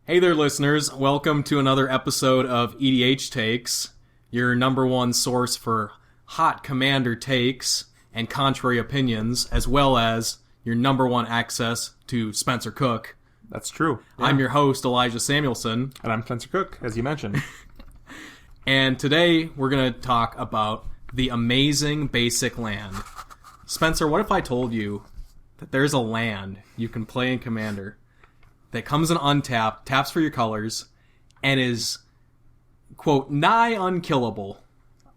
Hey there, listeners. Welcome to another episode of EDH Takes, your number one source for hot commander takes and contrary opinions, as well as your number one access to Spencer Cook. That's true. Yeah. I'm your host, Elijah Samuelson. And I'm Spencer Cook, as you mentioned. And today, we're going to talk about the amazing basic land. Spencer, what if I told you that there's a land you can play in Commander that comes in untapped, taps for your colors, and is, quote, nigh unkillable?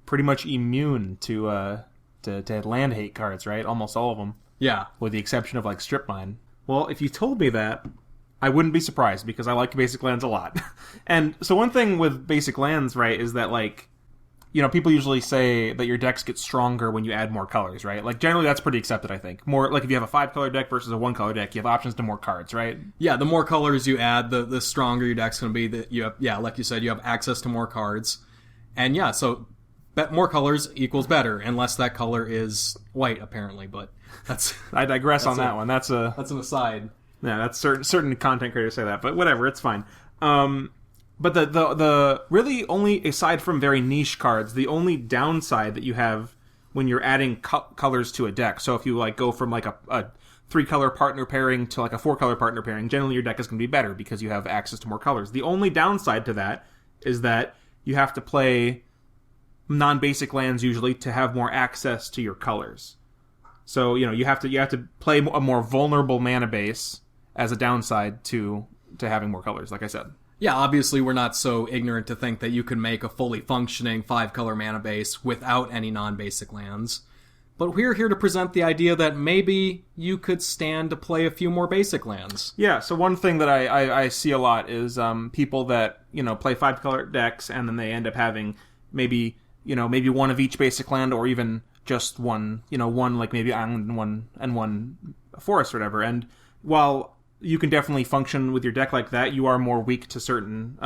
Pretty much immune to land hate cards, right? Almost all of them. Yeah. With the exception of, like, Strip Mine. Well, if you told me that, I wouldn't be surprised, because I like basic lands a lot. And so one thing with basic lands, right, is that, like, you know, people usually say that your decks get stronger when you add more colors, right? Like, generally that's pretty accepted, I think. More, like, if you have a 5-color deck versus a 1-color deck, you have options to more cards, right? Yeah, the more colors you add, the stronger your deck's going to be. That you have, yeah, like you said, you have access to more cards. And yeah, so more colors equals better, unless that color is white, apparently. But that's... I digress on that one. That's an aside. Yeah, that's certain content creators say that, but whatever, it's fine. But the really only, aside from very niche cards, the only downside that you have when you're adding colors to a deck, so if you like go from like a 3-color partner pairing to like a 4-color partner pairing, generally your deck is going to be better because you have access to more colors. The only downside to that is that you have to play non-basic lands usually to have more access to your colors. So, you know, you have to play a more vulnerable mana base as a downside to having more colors, like I said. Yeah, obviously we're not so ignorant to think that you could make a fully functioning 5-color mana base without any non-basic lands. But we're here to present the idea that maybe you could stand to play a few more basic lands. Yeah, so one thing that I see a lot is people that, you know, play 5-color decks and then they end up having maybe one of each basic land, or even just one like maybe island and one forest or whatever. And while you can definitely function with your deck like that, you are more weak to certain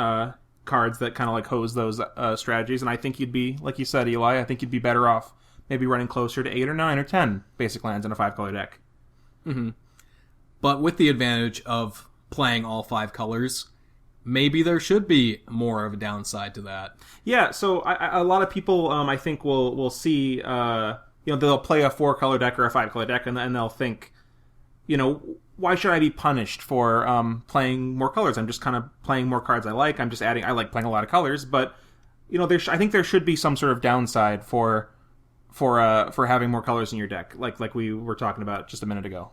cards that kind of like hose those strategies. And I think you'd be, like you said, Eli, I think you'd be better off maybe running closer to 8 or 9 or 10 basic lands in a 5-color deck. Mm-hmm. But with the advantage of playing all 5 colors, maybe there should be more of a downside to that. Yeah, so a lot of people, I think, will see, they'll play a 4-color deck or a 5-color deck, and they'll think, you know, why should I be punished for playing more colors? I'm just kind of playing more cards I like. I'm just adding. I like playing a lot of colors, but you know, I think there should be some sort of downside for having more colors in your deck, like we were talking about just a minute ago.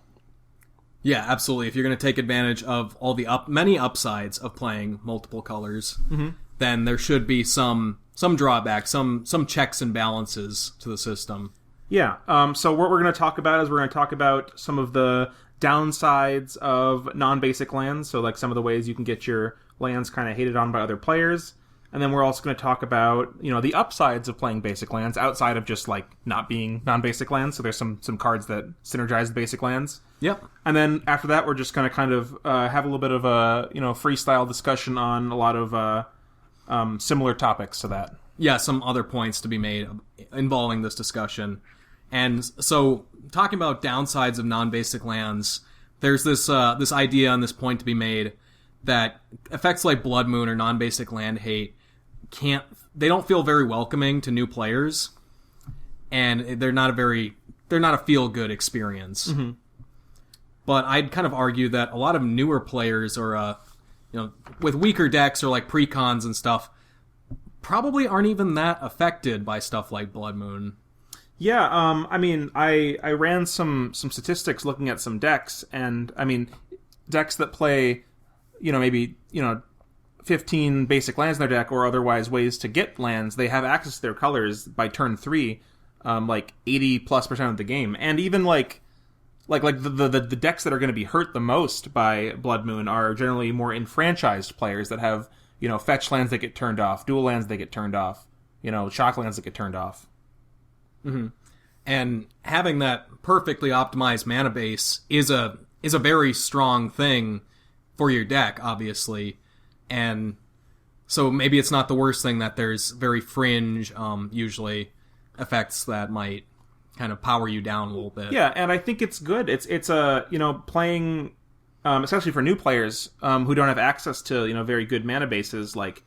Yeah, absolutely. If you're going to take advantage of all the many upsides of playing multiple colors, then there should be some drawbacks, some checks and balances to the system. Yeah. So what we're going to talk about is we're going to talk about some of the downsides of non-basic lands, so like some of the ways you can get your lands kind of hated on by other players. And then we're also going to talk about, you know, the upsides of playing basic lands outside of just like not being non-basic lands. So there's some cards that synergize the basic lands. Yep. And then after that, we're just going to kind of have a little bit of a, you know, freestyle discussion on a lot of similar topics to that. Yeah, some other points to be made involving this discussion. And so, talking about downsides of non-basic lands, there's this idea and this point to be made that effects like Blood Moon or non-basic land hate they don't feel very welcoming to new players, and they're not a feel-good experience. Mm-hmm. But I'd kind of argue that a lot of newer players, or with weaker decks or like precons and stuff, probably aren't even that affected by stuff like Blood Moon. Yeah, I mean, I ran some statistics looking at some decks, and I mean, decks that play, you know, maybe, you know, 15 basic lands in their deck, or otherwise ways to get lands, they have access to their colors by turn 3, like 80+% of the game. And even like the decks that are going to be hurt the most by Blood Moon are generally more enfranchised players that have, you know, fetch lands that get turned off, dual lands that get turned off, you know, shock lands that get turned off. Mm-hmm. And having that perfectly optimized mana base is a very strong thing for your deck, obviously. And so maybe it's not the worst thing that there's very fringe, usually, effects that might kind of power you down a little bit. Yeah, and I think it's good. It's playing especially for new players who don't have access to very good mana bases. Like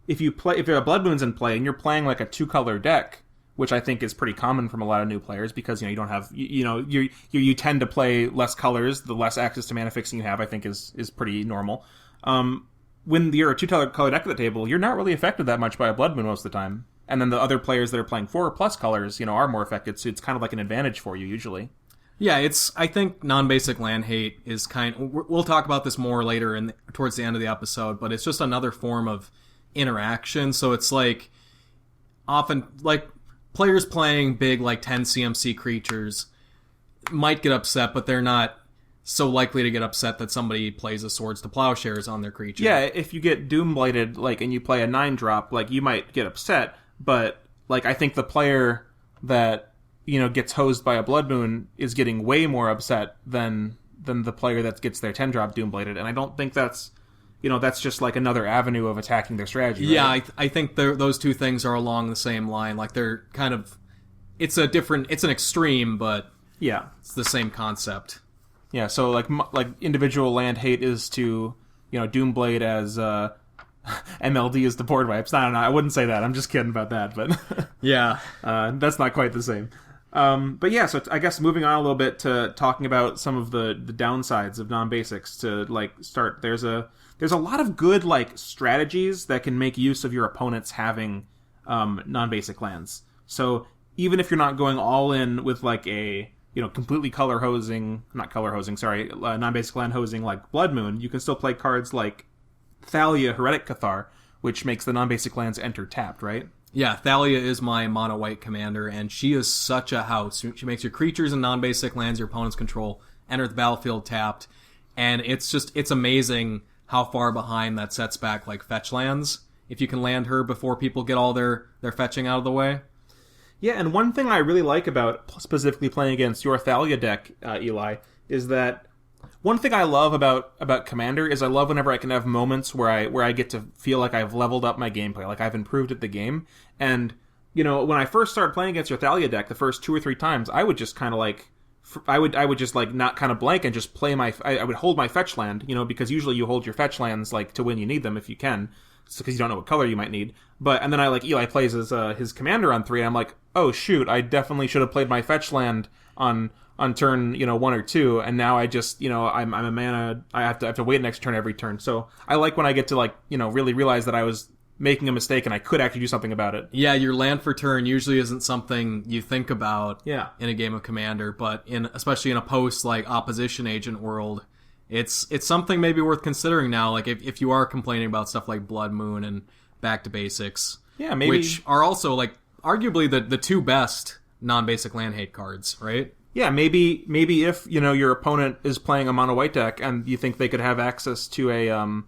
if there are Blood Moons in play and you're playing like a 2-color deck, which I think is pretty common from a lot of new players because you don't have you tend to play less colors. The less access to mana fixing you have, I think, is pretty normal. When you're a 2-color deck at the table, you're not really affected that much by a Blood Moon most of the time. And then the other players that are playing 4+ colors, are more affected. So it's kind of like an advantage for you usually. Yeah, I think non-basic land hate is we'll talk about this more later towards the end of the episode, but it's just another form of interaction. So it's like often like players playing big like 10 CMC creatures might get upset, but they're not so likely to get upset that somebody plays a Swords to Plowshares on their creature. Yeah, if you get Doomblighted and you play a 9-drop, you might get upset, but I think the player that gets hosed by a Blood Moon is getting way more upset than the player that gets their 10-drop Doombladed, and I don't think that's that's just another avenue of attacking their strategy. Right? Yeah, I think those two things are along the same line. They're kind of, it's an extreme, but yeah, it's the same concept. Yeah, so individual land hate is to Doomblade as MLD is to board wipes. I don't know. I wouldn't say that. I'm just kidding about that, but yeah, that's not quite the same. But yeah, so I guess moving on a little bit to talking about some of the downsides of non-basics to start. There's a lot of good strategies that can make use of your opponents having non-basic lands. So even if you're not going all in with a completely non-basic land hosing like Blood Moon, you can still play cards like Thalia Heretic Cathar, which makes the non-basic lands enter tapped, right? Yeah, Thalia is my mono-white commander, and she is such a house. She makes your creatures and non-basic lands your opponent's control enter the battlefield tapped, and it's amazing how far behind that sets back fetch lands if you can land her before people get all their fetching out of the way. Yeah, and one thing I really like about specifically playing against your Thalia deck, Eli, is that one thing I love about Commander is I love whenever I can have moments where I get to feel like I've leveled up my gameplay, like I've improved at the game. And when I first started playing against your Thalia deck, the first 2 or 3 times, I would just kind of I would just not kind of blank and just play I would hold my fetch land, because usually you hold your fetch lands to when you need them if you can, because you don't know what color you might need. And then Eli plays as his commander on 3, and I'm like, oh shoot, I definitely should have played my fetch land on turn 1 or 2, and now I just I'm a mana, I have to wait next turn every turn. So I like when I get to really realize that I was making a mistake and I could actually do something about it. Yeah, your land for turn usually isn't something you think about in a game of Commander, but especially in a post opposition agent world, it's something maybe worth considering now. If you are complaining about stuff like Blood Moon and Back to Basics, yeah, maybe, which are also arguably the 2 best non-basic land hate cards, right? Yeah, maybe if your opponent is playing a mono white deck and you think they could have access to a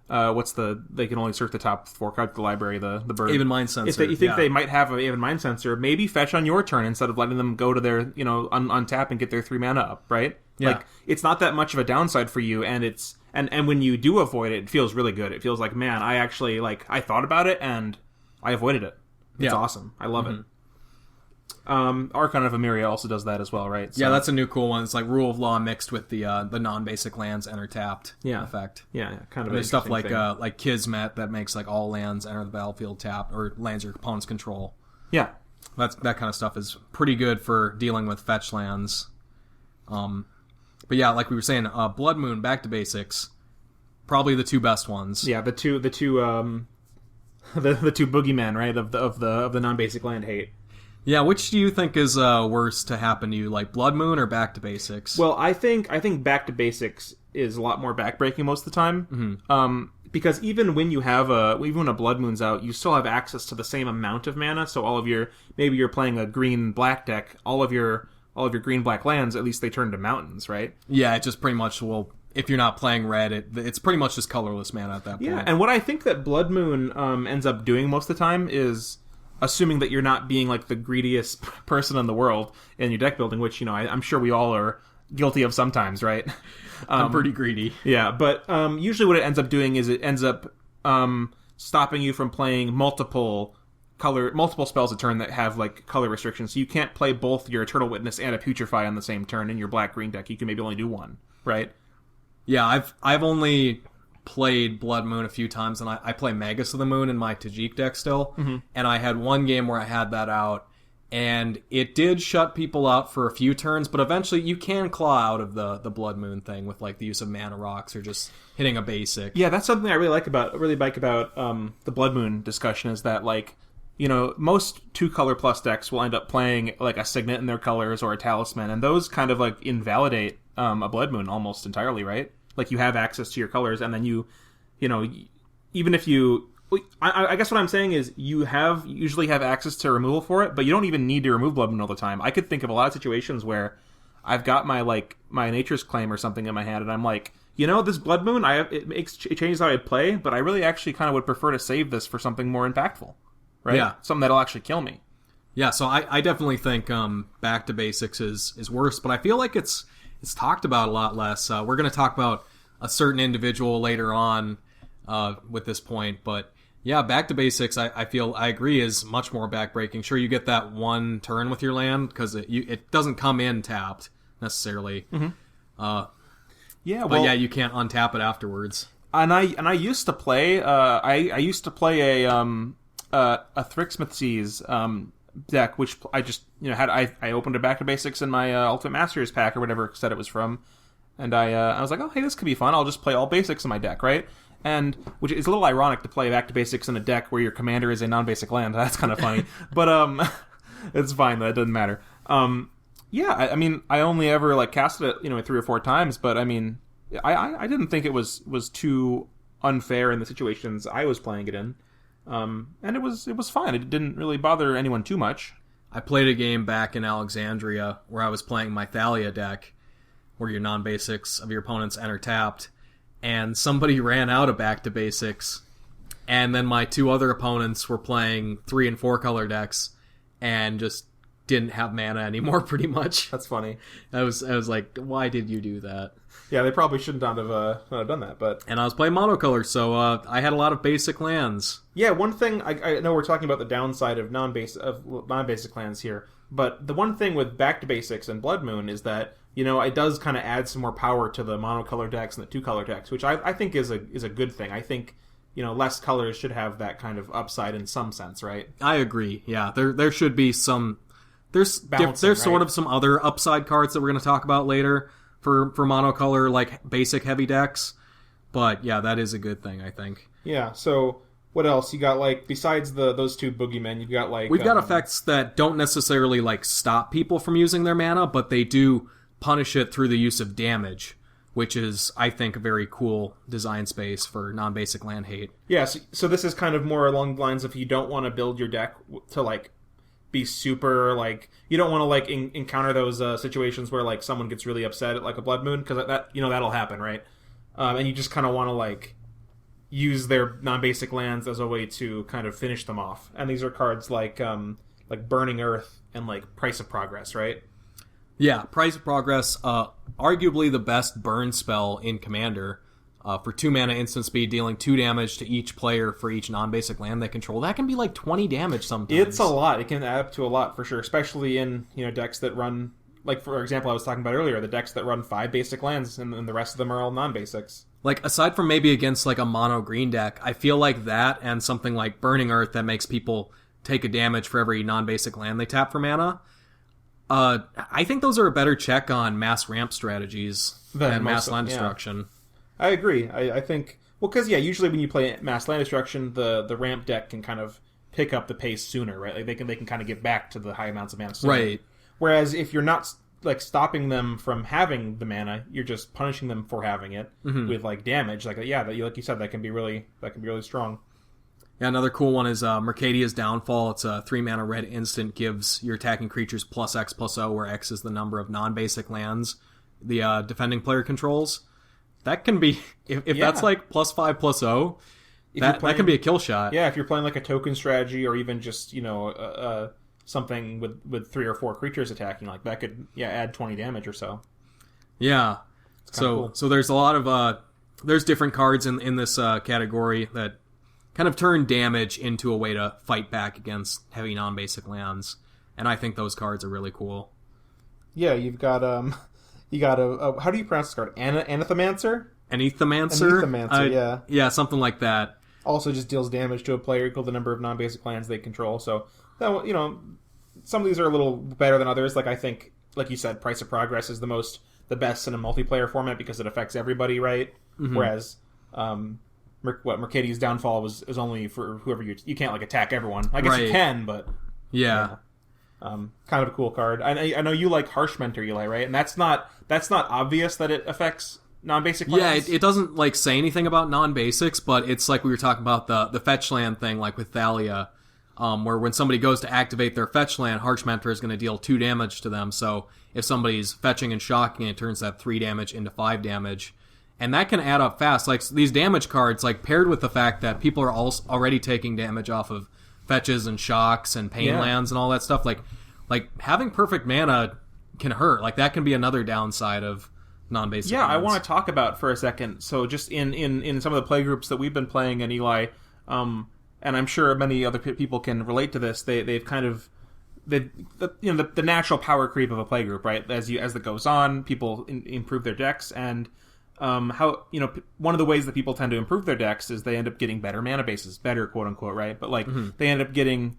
they can only search the top 4 cards of the library, the bird. Aven Mind Sensor. If you think they might have an Aven Mind Sensor, maybe fetch on your turn instead of letting them go to their, untap and get their 3 mana up, right? Yeah. It's not that much of a downside for you, and it's and when you do avoid it, it feels really good. It feels like, man, I actually, I thought about it and I avoided it. It's awesome. I love it. Archon of Emiria also does that as well, right? So, yeah, that's a new cool one. It's Rule of Law mixed with the non-basic lands enter tapped effect. Yeah, kind of. There's stuff like Kismet that makes all lands enter the battlefield tapped, or lands your opponent's control. Yeah, that kind of stuff is pretty good for dealing with fetch lands. But yeah, like we were saying, Blood Moon, Back to Basics, probably the 2 best ones. Yeah, the two the two boogeymen, right, of the non-basic land hate. Yeah, which do you think is worse to happen to you, Blood Moon or Back to Basics? Well, I think Back to Basics is a lot more backbreaking most of the time. Mm-hmm. Because even when even when a Blood Moon's out, you still have access to the same amount of mana. So all of maybe you're playing a green-black deck, all of your green-black lands, at least they turn to mountains, right? Yeah, it just pretty much will. If you're not playing red, it's pretty much just colorless mana at that point. Yeah, and what I think that Blood Moon ends up doing most of the time is, assuming that you're not being the greediest person in the world in your deck building, which I'm sure we all are guilty of sometimes, right? I'm pretty greedy. Yeah, but usually what it ends up doing is it ends up stopping you from playing multiple spells a turn that have color restrictions. So you can't play both your Eternal Witness and a Putrefy on the same turn in your black-green deck. You can maybe only do one, right? Yeah, I've only played Blood Moon a few times, and I play Magus of the Moon in my Tajik deck still, and I had one game where I had that out, and it did shut people out for a few turns, but eventually you can claw out of the Blood Moon thing with like the use of mana rocks or just hitting a basic. Yeah, that's something I really like about the Blood Moon discussion is that like, you know, most 2-color plus decks will end up playing like a Signet in their colors or a Talisman, and those kind of like invalidate a Blood Moon almost entirely, right? Like you have access to your colors, and then you know, even if you, I guess what I'm saying is you usually have access to removal for it, but you don't even need to remove Blood Moon all the time. I could think of a lot of situations where I've got my Nature's Claim or something in my hand, and I'm like, you know, this Blood Moon, it changes how I play, but I really actually kind of would prefer to save this for something more impactful, right? Yeah, something that'll actually kill me. Yeah, so I definitely think Back to Basics is worse, but I feel like it's talked about a lot less. We're going to talk about a certain individual later on with this point, but yeah, Back to Basics, I agree, is much more backbreaking. Sure, you get that one turn with your land, because it doesn't come in tapped, necessarily. Yeah, but yeah, you can't untap it afterwards. And I used to play, I used to play a Thrixmith's deck, which I just, you know, I opened a Back to Basics in my Ultimate Masters pack or whatever set it was from, and I was like, oh hey, this could be fun. I'll just play all basics in my deck, right? And which is a little ironic to play Back to Basics in a deck where your commander is a non-basic land. That's kind of funny, but it's fine. That doesn't matter. Yeah, I mean, I only ever like casted it, you know, 3 or 4 times, but I mean, I didn't think it was too unfair in the situations I was playing it in. And it was fine. It didn't really bother anyone too much. I played a game back in Alexandria where I was playing my Thalia deck, where your non-basics of your opponents enter tapped, and somebody ran out of Back to Basics, and then my 2 other opponents were playing 3 and 4 color decks, and just didn't have mana anymore, pretty much. That's funny. I was like, why did you do that? Yeah, they probably shouldn't have done that, but... And I was playing monocolor, so I had a lot of basic lands. Yeah, one thing, I know we're talking about the downside of non-basic lands here, but the one thing with Back to Basics and Blood Moon is that, you know, it does kind of add some more power to the monocolor decks and the 2-color decks, which I think is a good thing. I think, you know, less colors should have that kind of upside in some sense, right? I agree, yeah. There should be some... There's Balancing, sort of some other upside cards that we're going to talk about later for monocolor, like, basic heavy decks. But, yeah, that is a good thing, I think. Yeah, so what else? You got, like, besides those 2 boogeymen, you've got, like... We've got effects that don't necessarily, like, stop people from using their mana, but they do punish it through the use of damage, which is, I think, a very cool design space for non-basic land hate. Yeah, so this is kind of more along the lines of you don't want to build your deck to, like, be super, like, you don't want to, like, encounter those situations where, like, someone gets really upset at, like, a Blood Moon, because that, you know, that'll happen, right? And you just kind of want to, like, use their non-basic lands as a way to kind of finish them off. And these are cards like Burning Earth and, like, Price of Progress, right? Yeah, Price of Progress, arguably the best burn spell in Commander. For 2 mana instant speed, dealing 2 damage to each player for each non-basic land they control. That can be like 20 damage sometimes. It's a lot. It can add up to a lot, for sure. Especially in, you know, decks that run, like, for example, I was talking about earlier, the decks that run 5 basic lands, and the rest of them are all non-basics. Like, aside from maybe against, like, a mono-green deck, I feel like that and something like Burning Earth that makes people take a damage for every non-basic land they tap for mana, I think those are a better check on mass ramp strategies than mass land destruction. Yeah. I agree. I think... Well, because, yeah, usually when you play mass land destruction, the ramp deck can kind of pick up the pace sooner, right? Like, they can kind of get back to the high amounts of mana sooner. Right. Whereas if you're not, like, stopping them from having the mana, you're just punishing them for having it with, like, damage. Like, yeah, like you said, that can be really strong. Yeah, another cool one is Mercadia's Downfall. It's a 3-mana red instant, gives your attacking creatures +X/+O, where X is the number of non-basic lands the defending player controls. That can be, if that's like +5/+O, that can be a kill shot. Yeah, if you're playing like a token strategy, or even just, you know, something with 3 or 4 creatures attacking, like that could add 20 damage or so. Yeah, so there's a lot of there's different cards in this category that kind of turn damage into a way to fight back against heavy non-basic lands, and I think those cards are really cool. Yeah, you've got you got a how do you pronounce this card? Anathemancer? Anethomancer, yeah, something like that. Also just deals damage to a player equal to the number of non-basic lands they control. So, that, you know, some of these are a little better than others. Like, I think, like you said, Price of Progress is the best in a multiplayer format because it affects everybody, right? Mm-hmm. Whereas, Mercadi's Downfall was only for whoever you can't, like, attack everyone. I guess you can, but... Yeah. Kind of a cool card. I know you like Harsh Mentor, Eli, right? And that's not obvious that it affects non-basic lands? Yeah, it doesn't like say anything about non-basics, but it's like we were talking about the fetch land thing, like with Thalia, where when somebody goes to activate their fetch land, Harsh Mentor is going to deal 2 damage to them. So if somebody's fetching and shocking, it turns that 3 damage into 5 damage. And that can add up fast. Like these damage cards, like paired with the fact that people are already taking damage off of fetches and shocks and pain lands and all that stuff, like having perfect mana can hurt. Like that can be another downside of non-basic lands. I want to talk about for a second. So just in some of the play groups that we've been playing in, Eli, and I'm sure many other people can relate to this. They've kind of the natural power creep of a play group, right? As it goes on, people improve their decks, and how one of the ways that people tend to improve their decks is they end up getting better mana bases, better quote unquote, right? But like they end up getting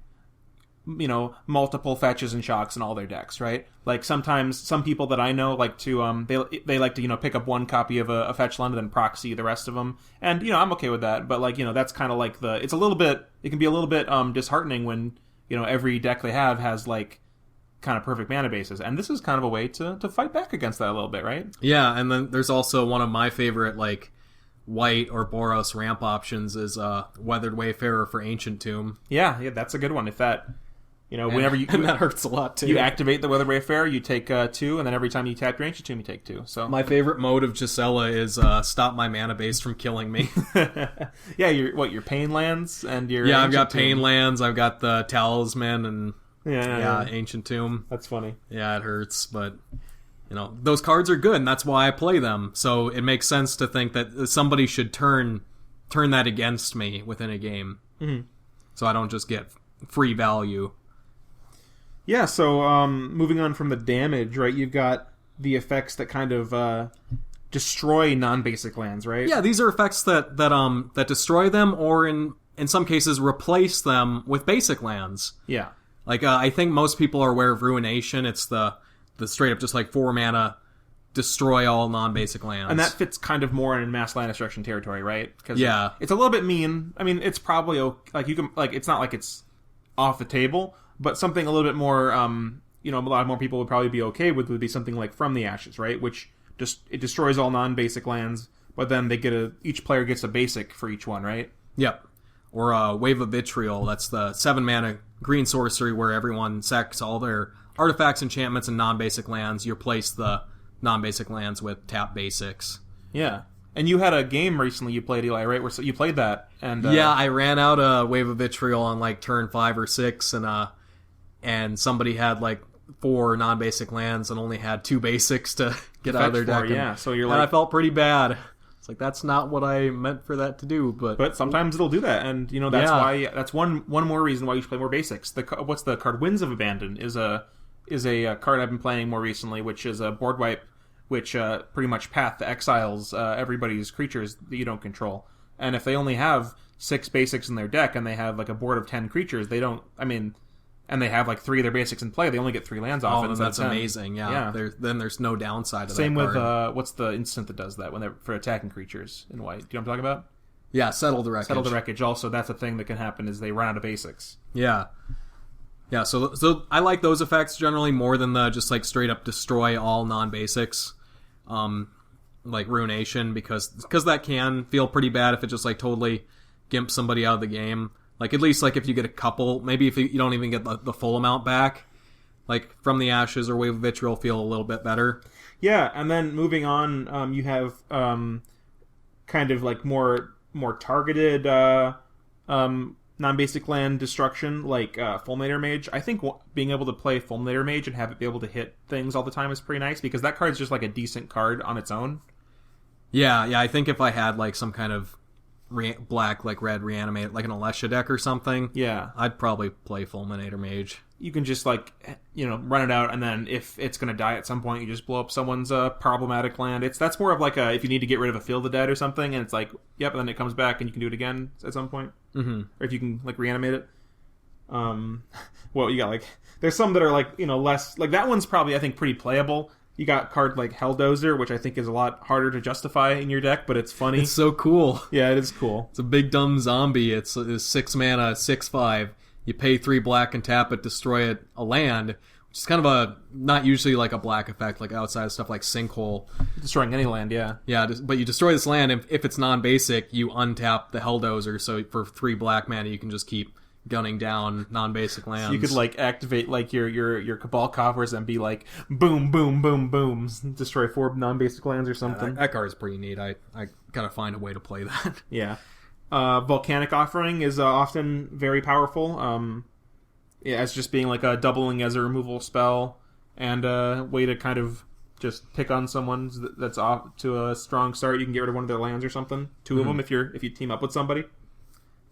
multiple fetches and shocks in all their decks, right? Like sometimes some people that I know like to they like to pick up one copy of a fetch land and then proxy the rest of them, and I'm okay with that. But like that's kind of like it can be a little bit disheartening when every deck they have has like kind of perfect mana bases, and this is kind of a way to fight back against that a little bit, right? Yeah, and then there's also one of my favorite like white or Boros ramp options is Weathered Wayfarer for Ancient Tomb. Yeah, that's a good one. If that whenever you and that hurts a lot too. You activate the Weathered Wayfarer, you take 2, and then every time you tap your Ancient Tomb, you take 2. So my favorite mode of Gisela is stop my mana base from killing me. Yeah, your pain lands and your I've got pain lands, I've got the Talisman and yeah, Ancient Tomb. That's funny. Yeah, it hurts, but those cards are good, and that's why I play them. So it makes sense to think that somebody should turn that against me within a game, so I don't just get free value. Yeah. So moving on from the damage, right? You've got the effects that kind of destroy non-basic lands, right? Yeah, these are effects that destroy them, or in some cases replace them with basic lands. Yeah. Like, I think most people are aware of Ruination. It's the straight up just like 4 mana, destroy all non-basic lands. And that fits kind of more in mass land destruction territory, right? Cause yeah. It's a little bit mean. I mean, it's probably, like, you can, like, it's not like it's off the table, but something a little bit more, a lot more people would probably be okay with would be something like From the Ashes, right? Which it destroys all non-basic lands, but then each player gets a basic for each one, right? Yep. Or Wave of Vitriol. That's the 7 mana green sorcery where everyone sacks all their artifacts, enchantments, and non-basic lands. You replace the non-basic lands with tap basics. Yeah. And you had a game recently you played, Eli, right? Where you played that. And I ran out a Wave of Vitriol on like turn 5 or 6, and somebody had like 4 non-basic lands and only had 2 basics to get out of their deck. Yeah, so you're and I felt pretty bad. It's like, that's not what I meant for that to do, but sometimes it'll do that, and that's why that's one more reason why you should play more basics. What's the card? Winds of Abandon is a card I've been playing more recently, which is a board wipe, which pretty much path to exiles everybody's creatures that you don't control. And if they only have 6 basics in their deck and they have like a board of 10 creatures, they don't. I mean, and they have like 3 of their basics in play, they only get 3 lands off. Oh, that's amazing! Yeah. Then there's no downside to Same that with card. what's the instant that does that when they're for attacking creatures in white? Do you know what I'm talking about? Yeah, Settle the Wreckage. Settle the Wreckage. Also, that's a thing that can happen is they run out of basics. Yeah. Yeah, so I like those effects generally more than the just like straight up destroy all non-basics, like Ruination, because that can feel pretty bad if it just like totally gimps somebody out of the game. Like, at least, like, if you get a couple, maybe if you don't even get the full amount back, like, From the Ashes or Wave of Vitriol feel a little bit better. Yeah, and then moving on, you have kind of, like, more targeted non-basic land destruction, like Fulminator Mage. I think being able to play Fulminator Mage and have it be able to hit things all the time is pretty nice, because that card's just, like, a decent card on its own. Yeah, I think if I had, like, some kind of black, like red reanimated, like an Alessia deck or something, Yeah. I'd probably play Fulminator Mage. You can just, like, run it out, and then if it's going to die at some point, you just blow up someone's problematic land. That's more of like if you need to get rid of a Field of Dead or something, and it's like, yep, and then it comes back, and you can do it again at some point. Mm-hmm. Or if you can, like, reanimate it. Well, you got, like, there's some that are, like, less, like, that one's probably, I think, pretty playable. You got a card like Helldozer, which I think is a lot harder to justify in your deck, but it's funny. It's so cool. Yeah, it is cool. It's a big dumb zombie. It's 6 mana, 6/5. You pay 3 black and tap it, destroy it, a land, which is kind of a, not usually like a black effect, like outside of stuff like Sinkhole. Destroying any land, yeah. Yeah, but you destroy this land, and if it's non-basic, you untap the Helldozer, so for 3 black mana, you can just keep gunning down non-basic lands. So you could, like, activate, like, your Cabal Coffers and be like, boom, boom, boom, boom, destroy 4 non-basic lands or something. That card is pretty neat. I gotta find a way to play that. Yeah. Volcanic Offering is often very powerful, as just being like a doubling as a removal spell, and a way to kind of just pick on someone that's off to a strong start. You can get rid of one of their lands or something. 2 of them if you team up with somebody.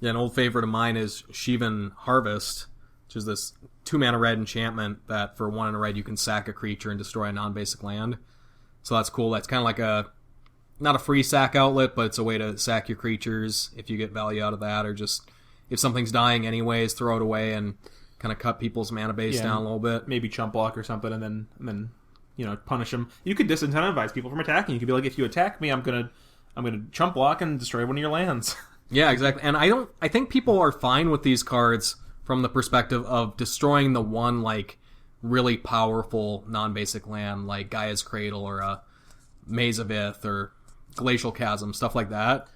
Yeah, an old favorite of mine is Shivan Harvest, which is this 2 mana red enchantment that for 1 and a red you can sack a creature and destroy a non-basic land. So that's cool. That's kind of like not a free sack outlet, but it's a way to sack your creatures if you get value out of that, or just if something's dying anyways, throw it away and kind of cut people's mana base down a little bit. Maybe chump block or something, and then punish them. You could disincentivize people from attacking. You could be like, if you attack me, I'm gonna chump block and destroy one of your lands. Yeah, exactly. And I think people are fine with these cards from the perspective of destroying the one, like, really powerful non-basic land, like Gaia's Cradle or a Maze of Ith or Glacial Chasm, stuff like that.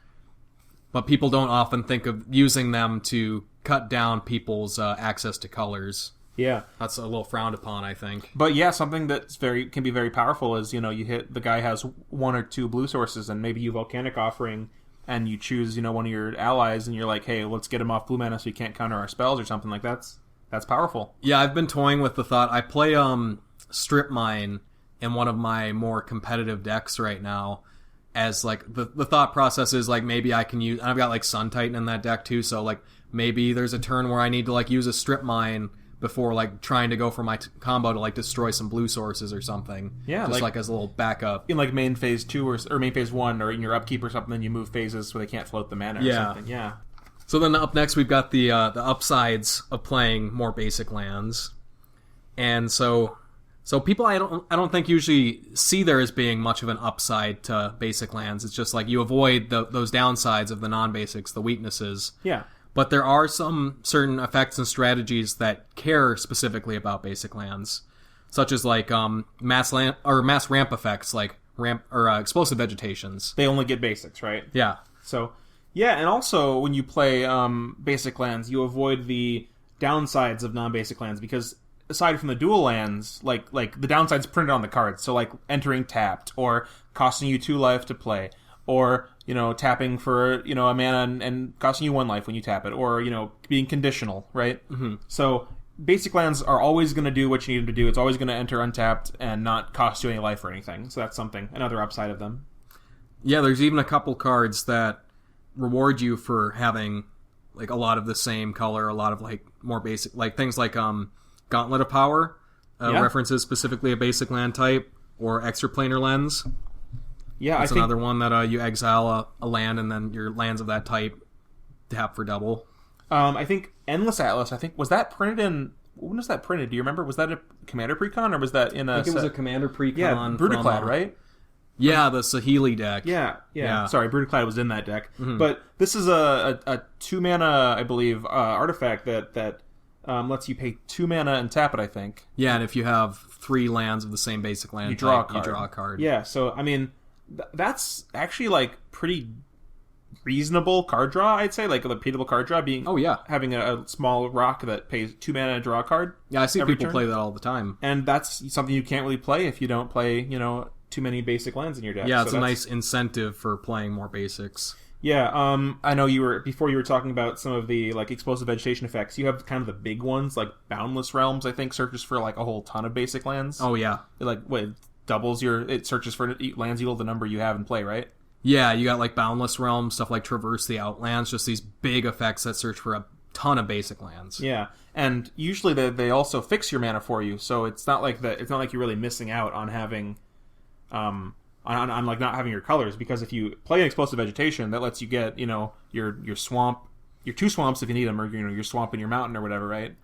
But people don't often think of using them to cut down people's access to colors. Yeah. That's a little frowned upon, I think. But yeah, something that's can be very powerful is, you hit, the guy has 1 or 2 blue sources, and maybe you Volcanic Offering, and you choose, one of your allies, and you're like, hey, let's get him off blue mana so he can't counter our spells or something like that. That's powerful. Yeah, I've been toying with the thought. I play Strip Mine in one of my more competitive decks right now, as, like, the thought process is, like, maybe I can use... I've got, like, Sun Titan in that deck, too, so, like, maybe there's a turn where I need to, like, use a Strip Mine before, like, trying to go for my combo to, like, destroy some blue sources or something. Yeah, just, like as a little backup. In, like, main phase 2 or main phase 1, or in your upkeep or something, then you move phases so they can't float the mana or something. Yeah. So then up next, we've got the upsides of playing more basic lands. And so people I don't think usually see there as being much of an upside to basic lands. It's just like you avoid those downsides of the non-basics, the weaknesses. Yeah. But there are some certain effects and strategies that care specifically about basic lands, such as like mass ramp effects, like ramp or explosive vegetations. They only get basics, right? Yeah. So yeah, and also when you play basic lands, you avoid the downsides of non-basic lands, because aside from the dual lands, like the downsides printed on the cards, so like entering tapped, or costing you 2 life to play, or tapping for a mana and costing you 1 life when you tap it, or being conditional, right? Mm-hmm. So basic lands are always going to do what you need them to do. It's always going to enter untapped and not cost you any life or anything. So that's another upside of them. Yeah, there's even a couple cards that reward you for having like a lot of the same color, a lot of like more basic, like things like Gauntlet of Power references specifically a basic land type, or Extraplanar Lens. Yeah, that's another one that you exile a land, and then your lands of that type tap for double. I think Endless Atlas. Was that printed in? When was that printed? Do you remember? Was that a Commander Precon, or was that in a? I think it was a Commander Precon. Yeah, Brutaclad, right? Yeah, the Saheeli deck. Yeah. Sorry, Brutaclad was in that deck. Mm-hmm. But this is a 2 mana, I believe, artifact that lets you pay 2 mana and tap it, I think. Yeah, and if you have 3 lands of the same basic land you draw type, you draw a card. Yeah, so, I mean, that's actually, like, pretty reasonable card draw, I'd say. Like, a repeatable card draw, having a small rock that pays 2 mana to draw a card. Yeah, I see people play that all the time. And that's something you can't really play if you don't play, too many basic lands in your deck. Yeah, it's a nice incentive for playing more basics. Yeah, I know before you were talking about some of the like explosive vegetation effects. You have kind of the big ones, like Boundless Realms. I think searches for like a whole ton of basic lands. Oh yeah, it searches for lands equal the number you have in play, right? Yeah, you got like Boundless Realm, stuff like Traverse the Outlands, just these big effects that search for a ton of basic lands. Yeah, and usually they also fix your mana for you, so it's not like you're really missing out on having, on like not having your colors, because if you play an Explosive Vegetation, that lets you get your swamp, your 2 swamps if you need them, or your swamp and your mountain or whatever, right?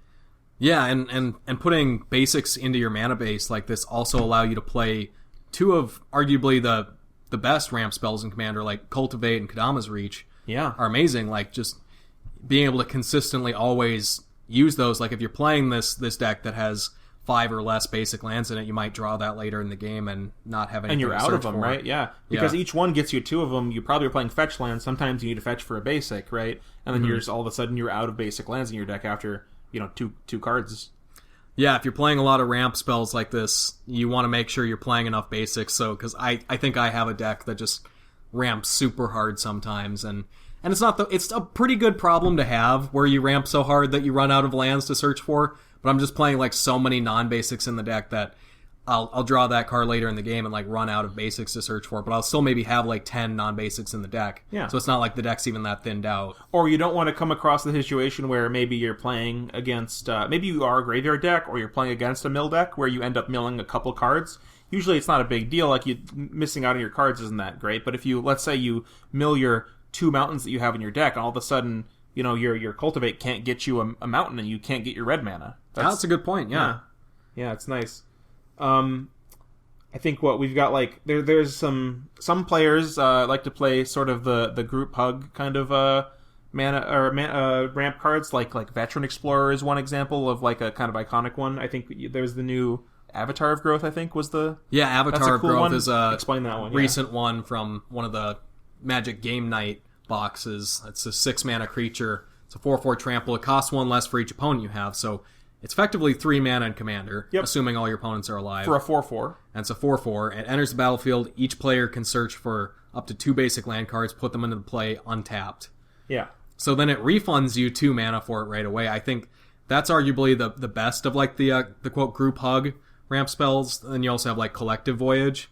Yeah, and putting basics into your mana base like this also allow you to play 2 of arguably the best ramp spells in Commander, like Cultivate and Kadama's Reach. Yeah, are amazing. Like just being able to consistently always use those. Like if you're playing this deck that has 5 or less basic lands in it, you might draw that later in the game and not have anything. And you're to out search of them, for. right? Yeah, because each one gets you 2 of them. You probably are playing fetch lands. Sometimes you need to fetch for a basic, right? And then you're just, all of a sudden you're out of basic lands in your deck after 2 cards. Yeah, if you're playing a lot of ramp spells like this, you want to make sure you're playing enough basics. So, because I think I have a deck that just ramps super hard sometimes, and it's a pretty good problem to have where you ramp so hard that you run out of lands to search for. But I'm just playing like so many non-basics in the deck that I'll draw that card later in the game and like run out of basics to search for, but I'll still maybe have like 10 non-basics in the deck. Yeah. So it's not like the deck's even that thinned out. Or you don't want to come across the situation where maybe you're playing against, maybe you are a graveyard deck, or you're playing against a mill deck where you end up milling a couple cards. Usually it's not a big deal, like missing out on your cards isn't that great, but if you, let's say you mill your 2 mountains that you have in your deck, and all of a sudden, your Cultivate can't get you a mountain and you can't get your red mana. That's a good point, yeah. Yeah, it's nice. I think what we've got, like there's some players like to play sort of the group hug kind of ramp cards, like Veteran Explorer is one example of like a kind of iconic one. I think there's the new Avatar of Growth, I think was the Avatar of Growth one. is a explain that one. Recent one from one of the Magic Game Night boxes. It's a 6 mana creature. It's a 4/4 trample. It costs 1 less for each opponent you have, so it's effectively 3 mana in Commander, assuming all your opponents are alive. For a 4/4. And it's a 4/4. It enters the battlefield. Each player can search for up to 2 basic land cards, put them into the play untapped. Yeah. So then it refunds you 2 mana for it right away. I think that's arguably the best of like the quote group hug ramp spells. Then you also have like Collective Voyage.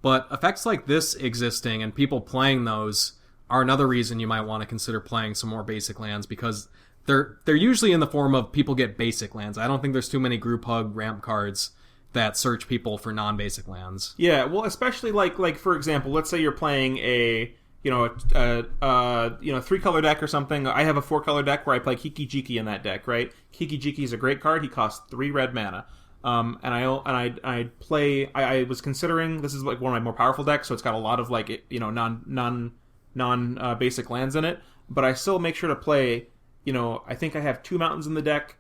But effects like this existing and people playing those are another reason you might want to consider playing some more basic lands, because they're usually in the form of people get basic lands. I don't think there's too many group hug ramp cards that search people for non-basic lands. Yeah, well, especially like for example, let's say you're playing a 3-color deck or something. I have a 4-color deck where I play Kiki Jiki in that deck, right? Kiki Jiki is a great card. He costs 3 red mana. And I was considering, this is like one of my more powerful decks, so it's got a lot of like non basic lands in it. But I still make sure to play. I think I have 2 mountains in the deck,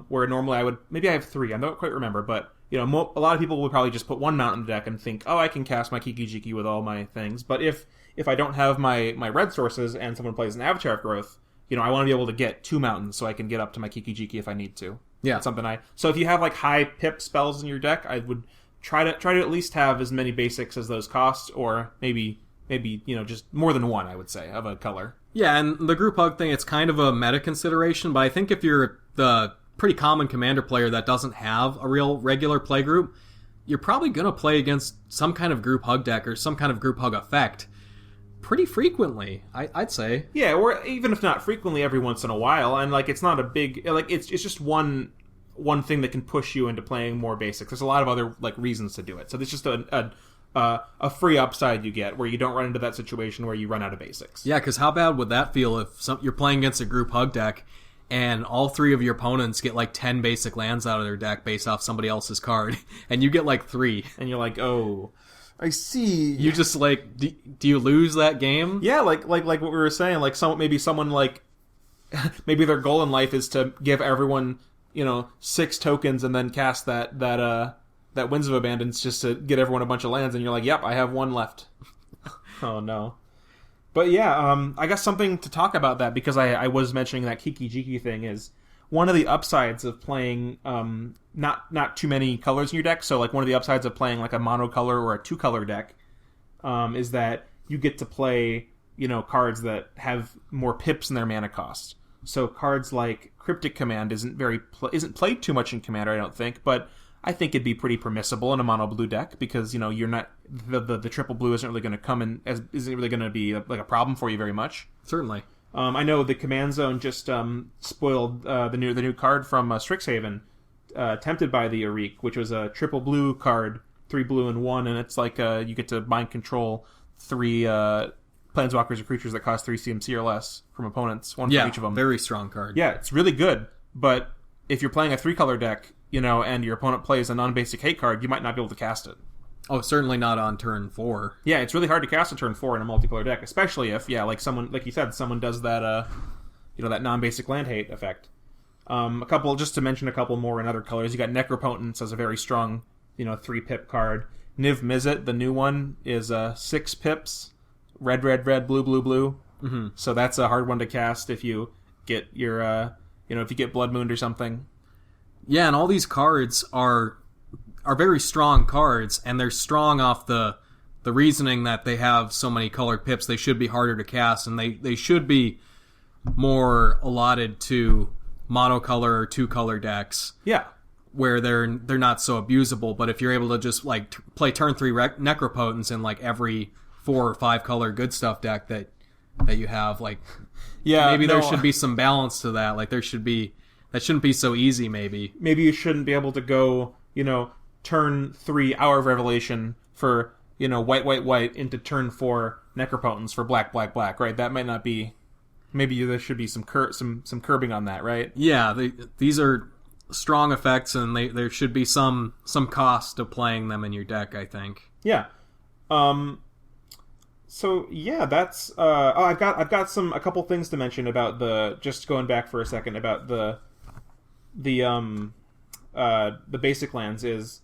where normally maybe I have 3. I don't quite remember, but a lot of people would probably just put 1 mountain in the deck and think, oh, I can cast my Kiki Jiki with all my things. But if I don't have my red sources and someone plays an Avatar of Growth, I want to be able to get 2 mountains so I can get up to my Kiki Jiki if I need to. Yeah, that's something so if you have like high pip spells in your deck, I would try to at least have as many basics as those cost, or maybe just more than 1, I would say, of a color. Yeah, and the group hug thing, it's kind of a meta consideration, but I think if you're the pretty common Commander player that doesn't have a real regular play group, you're probably going to play against some kind of group hug deck or some kind of group hug effect pretty frequently, I'd say. Yeah, or even if not frequently, every once in a while, and like it's not a big, like it's just one thing that can push you into playing more basics. There's a lot of other like reasons to do it. So there's just a free upside you get where you don't run into that situation where you run out of basics. Yeah, because how bad would that feel if you're playing against a group hug deck and all 3 of your opponents get like 10 basic lands out of their deck based off somebody else's card, and you get like 3. And you're like, oh, I see. You just like, do you lose that game? Yeah, like what we were saying, like maybe someone like, maybe their goal in life is to give everyone, 6 tokens and then cast that Winds of Abundance just to get everyone a bunch of lands, and you're like, yep, I have 1 left. Oh no. But yeah, I guess something to talk about that, because I was mentioning that Kiki Jiki thing, is one of the upsides of playing not too many colors in your deck. So like one of the upsides of playing like a monocolor or a 2-color deck is that you get to play cards that have more pips in their mana cost. So cards like Cryptic Command isn't played too much in Commander, I don't think, but I think it'd be pretty permissible in a mono blue deck because you're not the triple blue isn't really going to come in as isn't really going to be like a problem for you very much. Certainly. I know the Command Zone just spoiled the new card from Strixhaven, Tempted by the Arik, which was a triple blue card, 3 blue and 1, and it's like you get to mind control 3 planeswalkers or creatures that cost 3 CMC or less from opponents, one from each of them. Very strong card. Yeah, it's really good, but if you're playing a 3-color deck, and your opponent plays a non-basic hate card, you might not be able to cast it. Oh, certainly not on turn 4. Yeah, it's really hard to cast a turn 4 in a multicolor deck, especially if, like you said, someone does that, that non-basic land hate effect. Just to mention a couple more in other colors, you got Necropotence as a very strong, 3-pip card. Niv Mizzet, the new one, is 6 pips, red, blue, blue, blue. Mm-hmm. So that's a hard one to cast if you get your, if you get Blood Moon or something. Yeah, and all these cards are very strong cards, and they're strong off the reasoning that they have so many colored pips. They should be harder to cast, and they should be more allotted to monocolor or 2-color decks. Yeah, where they're not so abusable. But if you're able to just play turn 3 Necropotence in every 4 or 5 color good stuff deck that you have, there should be some balance to that. That shouldn't be so easy. Maybe you shouldn't be able to go turn 3 Hour of Revelation for white into turn 4 Necropotence for black, right? That might not be. Maybe there should be some curbing on that, right? Yeah, these are strong effects, and there should be some cost to playing them in your deck, I think. Yeah. So yeah, that's. I've got a couple things to mention about just going back for a second about the basic lands is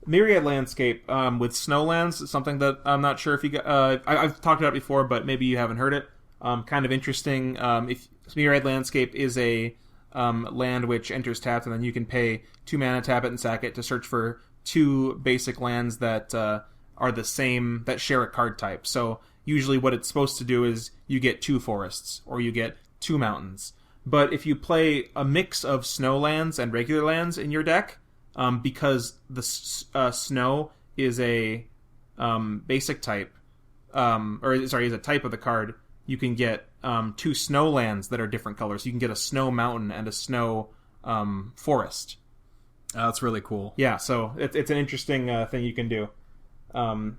Myriad Landscape with Snowlands, something that I'm not sure if you got. I've talked about it before, but maybe you haven't heard it. Kind of interesting. If Myriad Landscape is a land which enters tapped, and then you can pay 2 mana, tap it, and sack it to search for 2 basic lands that are the same, that share a card type. So usually what it's supposed to do is you get 2 forests, or you get 2 mountains. But if you play a mix of snowlands and regular lands in your deck, because the snow is a basic type, is a type of the card, you can get 2 snowlands that are different colors. You can get a snow mountain and a snow forest. That's really cool. Yeah, so it's an interesting thing you can do. And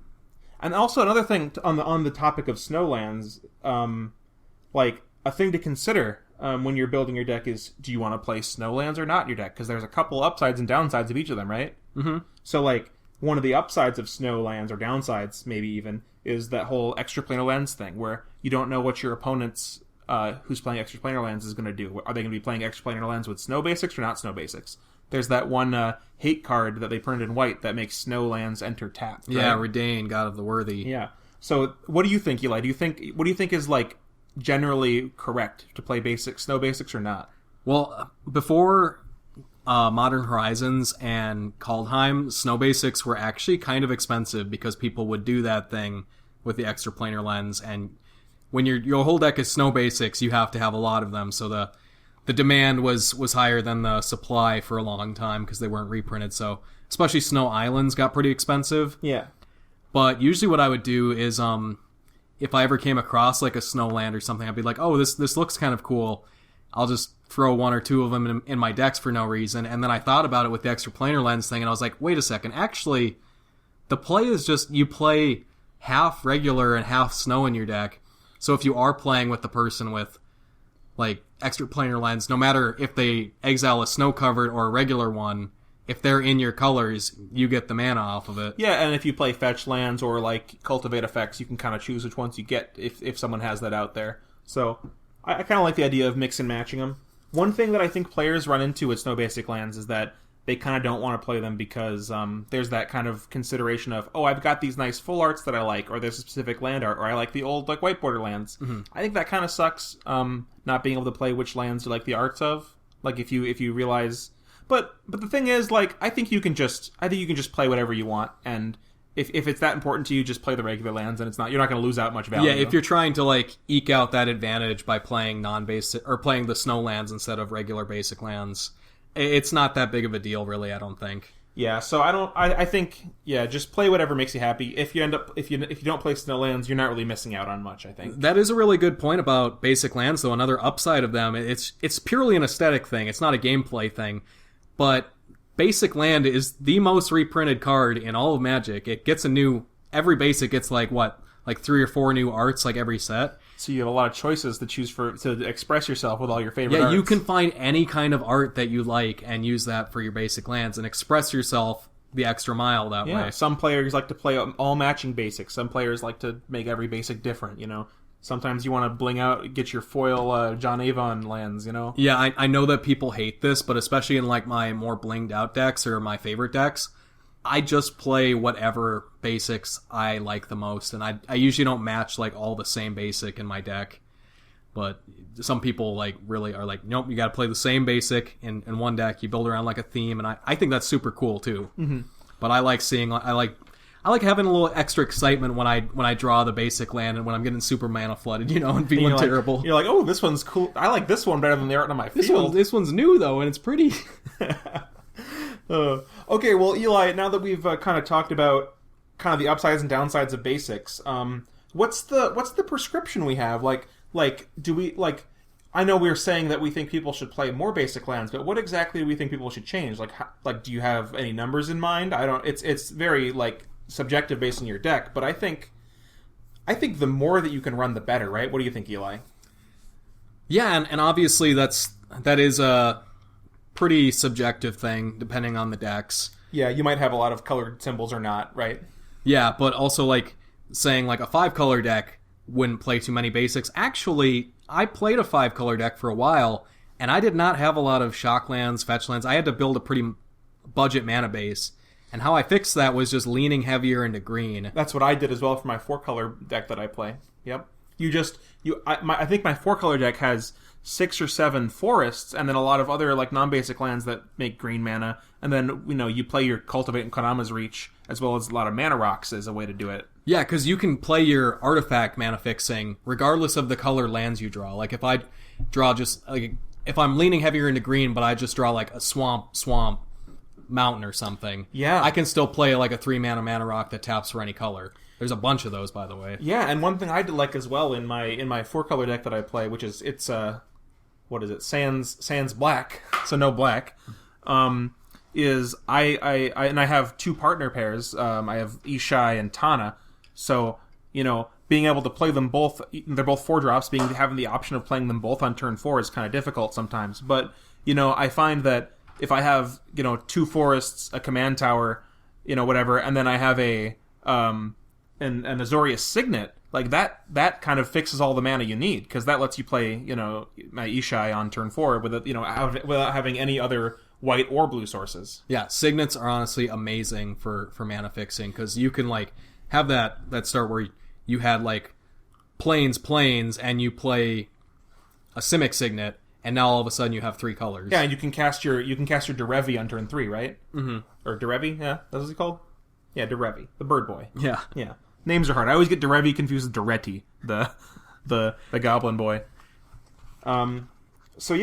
also another thing on the topic of snowlands, a thing to consider when you're building your deck is, do you want to play snowlands or not in your deck? Because there's a couple upsides and downsides of each of them, right? Mm-hmm. So, one of the upsides of snowlands, or downsides maybe even, is that whole extraplanar lands thing, where you don't know what your opponent's who's playing extraplanar lands is going to do. Are they going to be playing extraplanar lands with snow basics or not snow basics? There's that one hate card that they printed in white that makes snowlands enter tapped. Right? Yeah, Redain, God of the Worthy. Yeah. So, what do you think, Eli? What do you think is generally correct to play snow basics or not? Well, before Modern Horizons and Kaldheim, snow basics were actually kind of expensive because people would do that thing with the extraplanar lens, and when your whole deck is snow basics, you have to have a lot of them, so the demand was higher than the supply for a long time because they weren't reprinted. So especially Snow Islands got pretty expensive. Yeah. But usually what I would do is if I ever came across a snowland or something, I'd be like, oh, this looks kind of cool. I'll just throw 1 or 2 of them in my decks for no reason. And then I thought about it with the extraplanar lens thing, and I was like, wait a second. Actually, the play is just you play half regular and half snow in your deck. So if you are playing with the person with extraplanar lens, no matter if they exile a snow covered or a regular one, if they're in your colors, you get the mana off of it. Yeah, and if you play fetch lands or cultivate effects, you can kind of choose which ones you get if someone has that out there. So I kind of like the idea of mix and matching them. One thing that I think players run into with snow basic lands is that they kind of don't want to play them because there's that kind of consideration of, oh, I've got these nice full arts that I like, or there's a specific land art, or I like the old white border lands. Mm-hmm. I think that kind of sucks, not being able to play which lands you like the arts of. If you realize, but the thing is, I think you can just play whatever you want, and if it's that important to you, just play the regular lands, and you're not going to lose out much value. Yeah, if you're trying to eke out that advantage by playing non-basic or playing the snow lands instead of regular basic lands, it's not that big of a deal, really. I don't think. Yeah, so I think just play whatever makes you happy. If you don't play snow lands, you're not really missing out on much, I think. That is a really good point about basic lands, though. Another upside of them, it's purely an aesthetic thing. It's not a gameplay thing. But basic land is the most reprinted card in all of Magic. It gets every basic gets like 3 or 4 new arts like every set. So you have a lot of choices to choose to express yourself with all your favorite arts. Yeah, you can find any kind of art that you like and use that for your basic lands and express yourself the extra mile that way. Some players like to play all matching basics. Some players like to make every basic different, Sometimes you want to bling out, get your foil John Avon lands, Yeah, I know that people hate this, but especially in like my more blinged out decks or my favorite decks, I just play whatever basics I like the most, and I usually don't match like all the same basic in my deck. But some people like really are like, nope, you got to play the same basic in one deck. You build around like a theme, and I think that's super cool too. Mm-hmm. But I like having a little extra excitement when I draw the basic land and when I'm getting super mana flooded, and feeling terrible. You're like, oh, this one's cool. I like this one better than the art on my field. This one's new though, and it's pretty. Okay, well, Eli, now that we've kind of talked about kind of the upsides and downsides of basics, what's the prescription we have? Do we I know we're saying that we think people should play more basic lands, but what exactly do we think people should change? Do you have any numbers in mind? I don't. It's very subjective based on your deck, but I think the more that you can run, the better, right? What do you think, Eli? Yeah, and obviously that is a pretty subjective thing depending on the decks. Yeah, you might have a lot of colored symbols or not, right? Yeah, but also saying a 5-color deck wouldn't play too many basics. Actually, I played a 5-color deck for a while, and I did not have a lot of shock lands, fetch lands. I had to build a pretty budget mana base. And how I fixed that was just leaning heavier into green. That's what I did as well for my 4-color deck that I play. Yep. I think my 4-color deck has 6 or 7 forests, and then a lot of other non-basic lands that make green mana. And then you play your Cultivate and Kodama's Reach, as well as a lot of mana rocks as a way to do it. Yeah, because you can play your artifact mana fixing regardless of the color lands you draw. Like if I draw if I'm leaning heavier into green, but I just draw a swamp mountain or something. Yeah, I can still play a 3-mana rock that taps for any color. There's a bunch of those, by the way. Yeah, and one thing I did like as well in my 4-color deck that I play, which is what is it? Sans black, so no black. Is I have 2 partner pairs. I have Ishai and Tana. So being able to play them both, they're both 4-drops. Having the option of playing them both on turn 4 is kind of difficult sometimes. But I find that if I have 2 forests, a command tower, whatever, and then I have an Azorius Signet, that kind of fixes all the mana you need, because that lets you play my Ishai on turn 4 without having any other white or blue sources. Yeah, Signets are honestly amazing for mana fixing, because you can have that start where you had plains, and you play a Simic Signet, and now all of a sudden you have 3 colors. Yeah, and you can cast your Derevi on turn 3, right? Mm-hmm. Or Derevi, yeah, that's what it's called. Yeah, Derevi, the bird boy. Yeah. Names are hard. I always get Derevi confused with Doretti, the goblin boy. So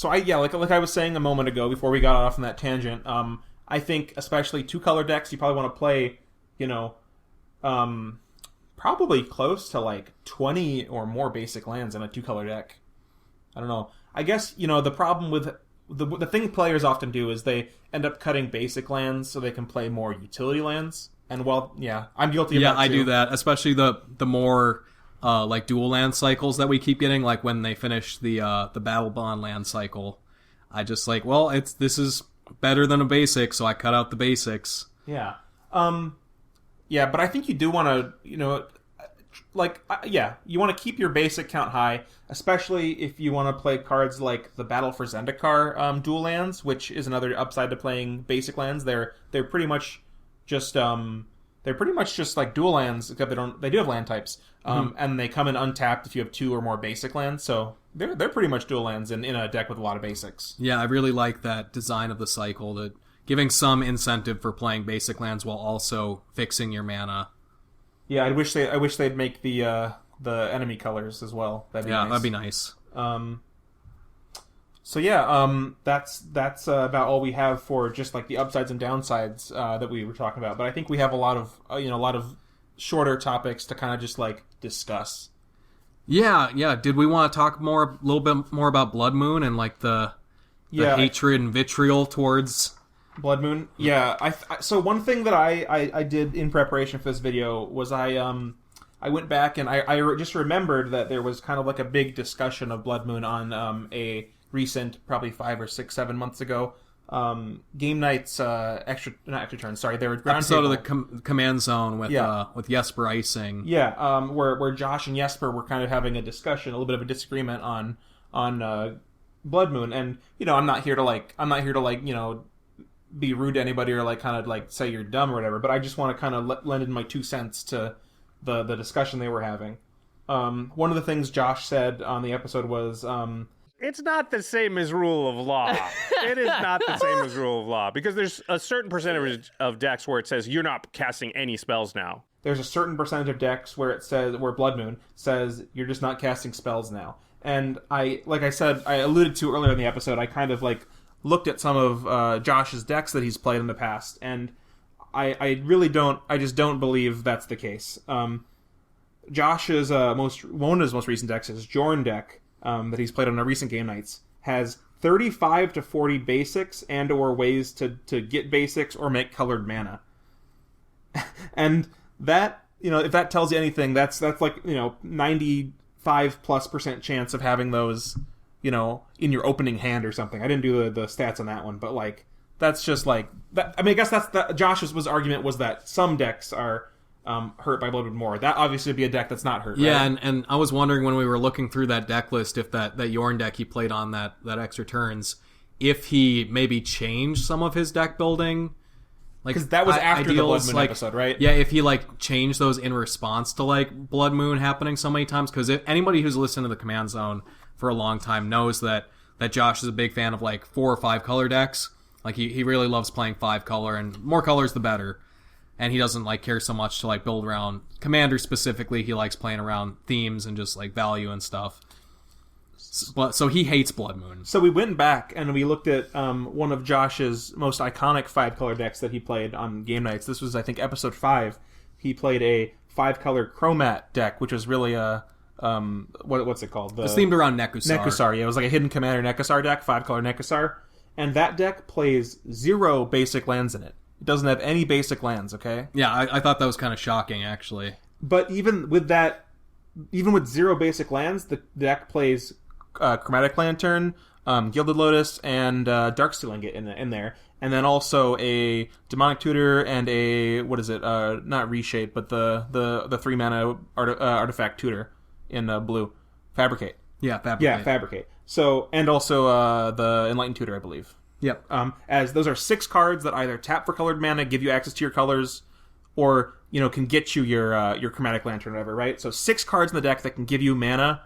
like I was saying a moment ago before we got off on that tangent, I think especially 2-color decks, you probably want to play, probably close to 20 or more basic lands in a 2-color deck. I don't know. I guess, the problem with the thing players often do is they end up cutting basic lands so they can play more utility lands. And I'm guilty of that too. Yeah, I do that, especially the more dual land cycles that we keep getting, when they finish the Battle Bond land cycle. I just this is better than a basic, so I cut out the basics. Yeah. Yeah, but I think you do want to, you want to keep your basic count high, especially if you want to play cards like the Battle for Zendikar dual lands, which is another upside to playing basic lands. They're pretty much just dual lands, except they do have land types, and they come in untapped if you have 2 or more basic lands. So they're pretty much dual lands in a deck with a lot of basics. Yeah, I really like that design of the cycle, giving some incentive for playing basic lands while also fixing your mana. Yeah, I wish they'd make the enemy colors as well. That'd be nice. That'd be nice. So yeah, that's about all we have for just like the upsides and downsides that we were talking about. But I think we have a lot of shorter topics to kind of just like discuss. Yeah. Did we want to talk a little bit more about Blood Moon and like the hatred and vitriol towards Blood Moon? Yeah. So one thing that I did in preparation for this video was I went back and I just remembered that there was kind of like a big discussion of Blood Moon on a recent, probably 5 or 6, 7 months ago, Game Night's not extra turns. Sorry, they were episode of the Command Zone with Jesper Icing. Yeah, where Josh and Jesper were kind of having a discussion, a little bit of a disagreement on Blood Moon, and I'm not here to be rude to anybody or like kind of like say you're dumb or whatever, but I just want to kind of lend in my 2 cents to the discussion they were having. One of the things Josh said on the episode was, it's not the same as rule of law. It is not the same as rule of law, because there's a certain percentage of decks where it says you're not casting any spells now. There's a certain percentage of decks where Blood Moon says you're just not casting spells now. And I alluded to earlier in the episode, I kind of like looked at some of Josh's decks that he's played in the past, and I just don't believe that's the case. Josh's one of his most recent decks, his Jorn deck, that he's played on a recent Game Nights, has 35 to 40 basics and or ways to get basics or make colored mana. And that, if that tells you anything, that's like, 95+% chance of having those, in your opening hand or something. I didn't do the stats on that one, but like, that's just like that. I mean, I guess Josh's argument was that some decks are hurt by Blood Moon more. That obviously would be a deck that's not hurt. Yeah, right? and I was wondering when we were looking through that deck list if that Yorn deck he played on that extra turns, if he maybe changed some of his deck building. Because that was after the Blood Moon episode, right? Yeah, if he like changed those in response to like Blood Moon happening so many times. Because anybody who's listened to the Command Zone for a long time knows that Josh is a big fan of like 4 or 5 color decks. Like he really loves playing 5 color, and more colors the better. And he doesn't like care so much to like build around Commander specifically. He likes playing around themes and just like value and stuff. So he hates Blood Moon. So we went back and we looked at one of Josh's most iconic 5-color decks that he played on Game Nights. This was, I think, episode 5. He played a 5-color Chromat deck, which was really a what's it called? It's themed around Nekusar. Nekusar, yeah. It was like a hidden Commander Nekusar deck, 5-color Nekusar. And that deck plays 0 basic lands in it. It doesn't have any basic lands, okay? Yeah, I thought that was kind of shocking, actually. But even with 0 basic lands, the deck plays Chromatic Lantern, Gilded Lotus, and Darksteel Ingot in there. And then also a Demonic Tutor and a, not Reshape, but the 3-mana Artifact Tutor in blue. Fabricate. Yeah, Fabricate. Yeah, Fabricate. So, and also the Enlightened Tutor, I believe. Yep. As those are 6 cards that either tap for colored mana, give you access to your colors, or can get you your Chromatic Lantern or whatever, right? So 6 cards in the deck that can give you mana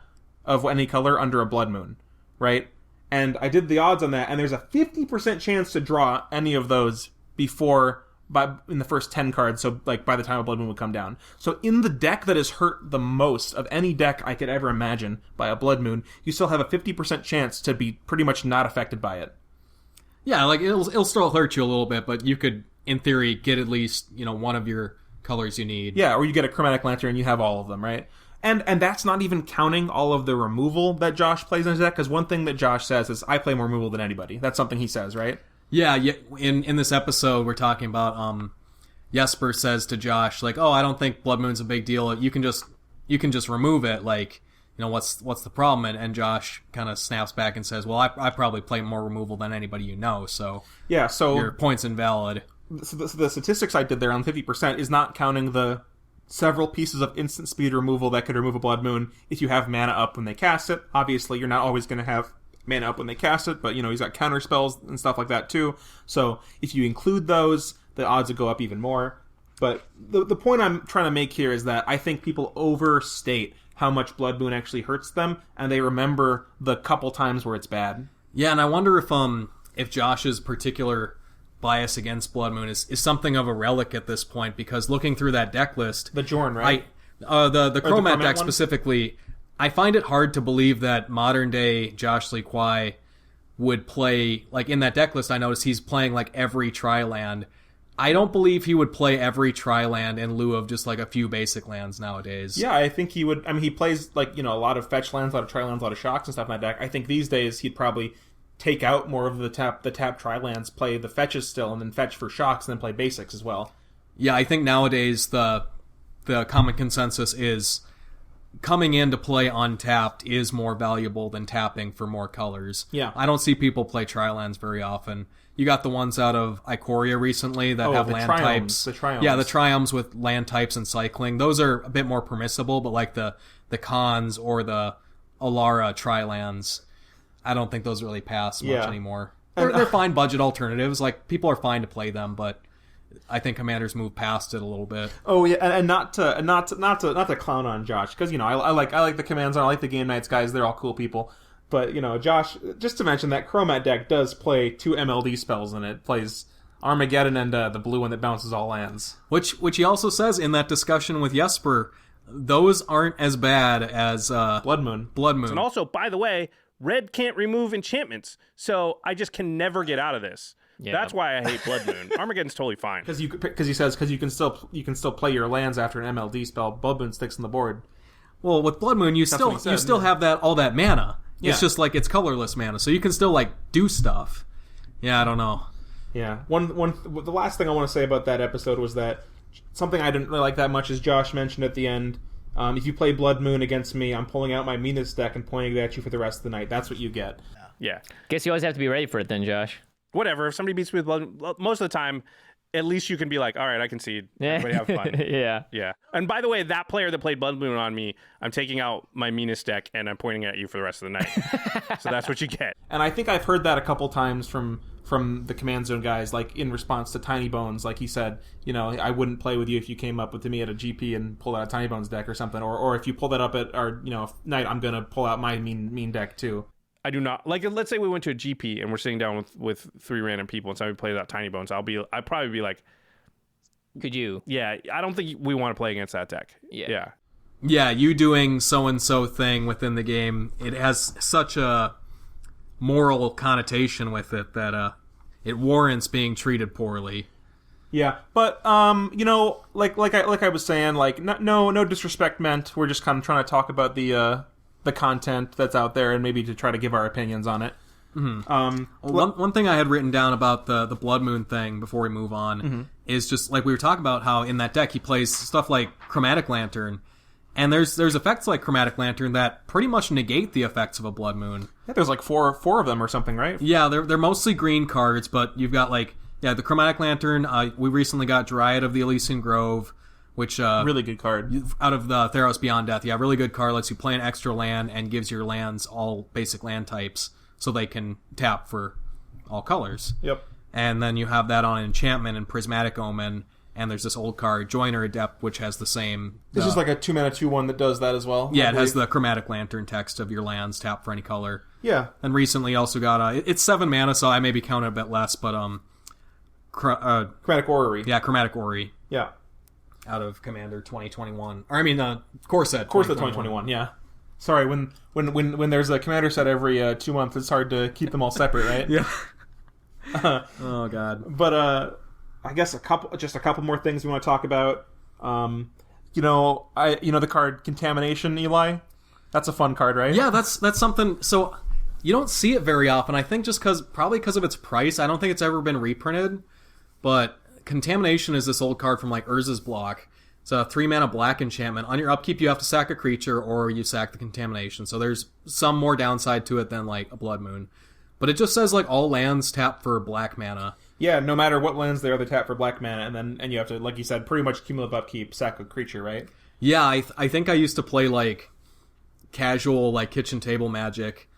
of any color under a Blood Moon, right? And I did the odds on that, and there's a 50% chance to draw any of those in the first 10 cards. So like by the time a Blood Moon would come down. So in the deck that is hurt the most of any deck I could ever imagine by a Blood Moon, you still have a 50% chance to be pretty much not affected by it. Yeah, like it'll still hurt you a little bit, but you could, in theory, get at least one of your colors you need. Yeah, or you get a Chromatic Lantern and you have all of them, right? And that's not even counting all of the removal that Josh plays in his deck, because one thing that Josh says is, I play more removal than anybody. That's something he says, right? Yeah. In this episode, we're talking about Jesper says to Josh, like, "Oh, I don't think Blood Moon's a big deal. You can just remove it. Like, what's the problem?" And Josh kind of snaps back and says, "Well, I probably play more removal than anybody you know. So yeah, so your point's invalid." So the statistics I did there on 50% is not counting the several pieces of instant speed removal that could remove a Blood Moon if you have mana up when they cast it. Obviously, you're not always going to have mana up when they cast it, but he's got counter spells and stuff like that too. So if you include those, the odds would go up even more. But the point I'm trying to make here is that I think people overstate how much Blood Moon actually hurts them, and they remember the couple times where it's bad. Yeah, and I wonder if Josh's particular bias against Blood Moon is something of a relic at this point, because looking through that deck list, the Jorn, right? The Chromat deck specifically, I find it hard to believe that modern day Josh Lee Kwai would play, like in that deck list I noticed he's playing like every tri-land. I don't believe he would play every tri-land in lieu of just like a few basic lands nowadays. Yeah, I think he would. I mean, he plays like, a lot of fetch lands, a lot of tri-lands, a lot of shocks and stuff in that deck. I think these days he'd probably take out more of the tap tri-lands, play the fetches still, and then fetch for shocks, and then play basics as well. Yeah, I think nowadays the common consensus is coming in to play untapped is more valuable than tapping for more colors. Yeah. I don't see people play tri-lands very often. You got the ones out of Ikoria recently that have land types. The triomes. Yeah, the triomes with land types and cycling. Those are a bit more permissible, but like the Khans or the Alara tri-lands, I don't think those really pass much anymore. They're fine budget alternatives. Like, people are fine to play them, but I think Commander's moved past it a little bit. Oh yeah, and not to clown on Josh, because I like the Commands, I like the Game Knights guys. They're all cool people. But, Josh, just to mention that Chromat deck does play 2 MLD spells in it. It plays Armageddon and the blue one that bounces all lands. Which he also says in that discussion with Jesper, those aren't as bad as Blood Moon. And also, by the way, red can't remove enchantments, so I just can never get out of this. Yeah. That's why I hate Blood Moon. Armageddon's totally fine. Because he says you can still play your lands after an MLD spell. Blood Moon sticks on the board. Well, with Blood Moon, you still have all that mana. Yeah. It's just like it's colorless mana, so you can still like do stuff. Yeah, I don't know. Yeah, the last thing I want to say about that episode was that something I didn't really like that much, as Josh mentioned at the end. If you play Blood Moon against me, I'm pulling out my meanest deck and pointing it at you for the rest of the night. That's what you get. Yeah. Guess you always have to be ready for it then, Josh. Whatever. If somebody beats me with Blood, most of the time, at least you can be like, all right, I concede. Everybody have fun. Yeah. Yeah. And by the way, that player that played Blood Moon on me, I'm taking out my meanest deck and I'm pointing at you for the rest of the night. So that's what you get. And I think I've heard that a couple times from the Command Zone guys, like in response to Tiny Bones. Like he said, I wouldn't play with you if you came up with me at a GP and pulled out a Tiny Bones deck or something. Or if you pull that up at our night, I'm going to pull out my mean deck too. I do not like. Let's say we went to a GP and we're sitting down with 3 random people and somebody plays out Tiny Bones. I'd probably be like, could you? Yeah, I don't think we want to play against that deck. Yeah. Yeah, you doing so-and-so thing within the game, it has such a moral connotation with it that it warrants being treated poorly. Yeah, but like I was saying, like no disrespect meant. We're just kind of trying to talk about the content that's out there and maybe to try to give our opinions on it. Mm-hmm. One thing I had written down about the Blood Moon thing before we move on is just like we were talking about how in that deck he plays stuff like Chromatic Lantern, and there's effects like Chromatic Lantern that pretty much negate the effects of a Blood Moon. Yeah, there's like four of them or something, right? Yeah, they're mostly green cards, but you've got like the Chromatic Lantern. We recently got Dryad of the Elysian Grove, which really good card out of the Theros Beyond Death. Yeah, really good card. Lets you play an extra land and gives your lands all basic land types, so they can tap for all colors. Yep. And then you have that on Enchantment and Prismatic Omen, and there's this old card, Joiner Adept, which has the same... This is like a 2-mana 2/1 that does that as well. Yeah, it has the Chromatic Lantern text of your lands, tap for any color. Yeah. And recently also got... it's 7 mana, so I maybe count it a bit less, but... Chromatic Orrery. Yeah, Chromatic Orrery. Yeah. Out of Commander 2021. Or I mean, Core Set 2021, yeah. Sorry, when there's a Commander set every 2 months, it's hard to keep them all separate, right? Yeah. Oh god. But I guess a couple more things we want to talk about. The card Contamination, Eli. That's a fun card, right? Yeah, that's something. So you don't see it very often. I think just probably because of its price. I don't think it's ever been reprinted. But Contamination is this old card from like Urza's block. It's a 3-mana black enchantment. On your upkeep, you have to sack a creature, or you sack the Contamination. So there's some more downside to it than like a Blood Moon. But it just says like all lands tap for black mana. Yeah, no matter what lands they are, they tap for black mana, and you have to, like you said, pretty much cumulative upkeep, sack a creature, right? Yeah, I think I used to play like casual like kitchen table Magic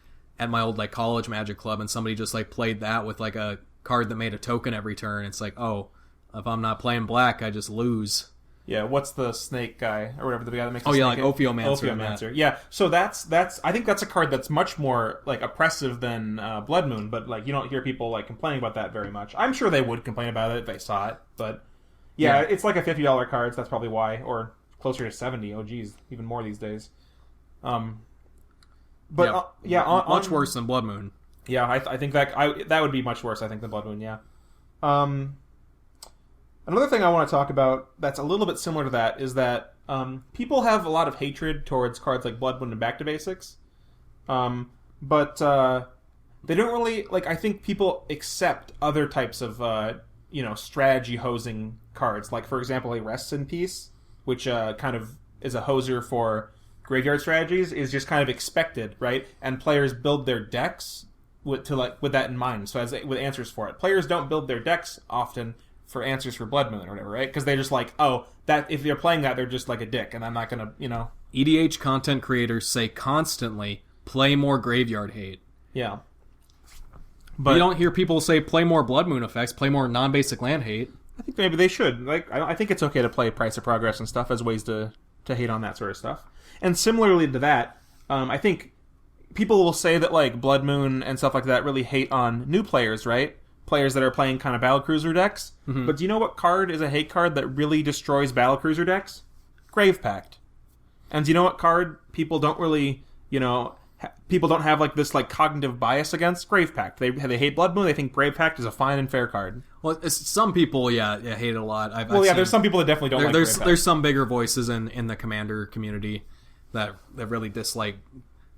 at my old like college Magic club, and somebody just like played that with like a card that made a token every turn. It's like, oh, if I'm not playing black, I just lose. Yeah, what's the snake guy or whatever the guy that makes? Like Ophiomancer. Ophiomancer. Yeah, so that's I think that's a card that's much more like oppressive than Blood Moon, but like you don't hear people like complaining about that very much. I'm sure they would complain about it if they saw it, but yeah. It's like a $50 card, so that's probably why, or closer to 70. Oh geez, even more these days. Much worse than Blood Moon. Yeah, I think that would be much worse, I think, than Blood Moon, yeah. Another thing I want to talk about that's a little bit similar to that is that people have a lot of hatred towards cards like Blood Moon and Back to Basics. But they don't really... Like, I think people accept other types of, strategy hosing cards. Like, for example, a Rest in Peace, which kind of is a hoser for graveyard strategies, is just kind of expected, right? And players build their decks with that in mind, so with answers for it. Players don't build their decks often for answers for Blood Moon or whatever, right? Because they're just like, oh, that if they're playing that, they're just like a dick, and I'm not gonna, EDH content creators say constantly, play more graveyard hate. Yeah. But you don't hear people say play more Blood Moon effects, play more non-basic land hate. I think maybe they should. Like, I think it's okay to play Price of Progress and stuff as ways to hate on that sort of stuff. And similarly to that, I think people will say that like Blood Moon and stuff like that really hate on new players, right? Players that are playing kind of Battlecruiser decks. Mm-hmm. But do you know what card is a hate card that really destroys Battlecruiser decks? Grave Pact. And do you know what card people don't really, people don't have like this like cognitive bias against? Grave Pact. They hate Blood Moon. They think Grave Pact is a fine and fair card. Well, some people, hate it a lot. I've there's some people that definitely don't like Grave Pact. There's some bigger voices in the Commander community that really dislike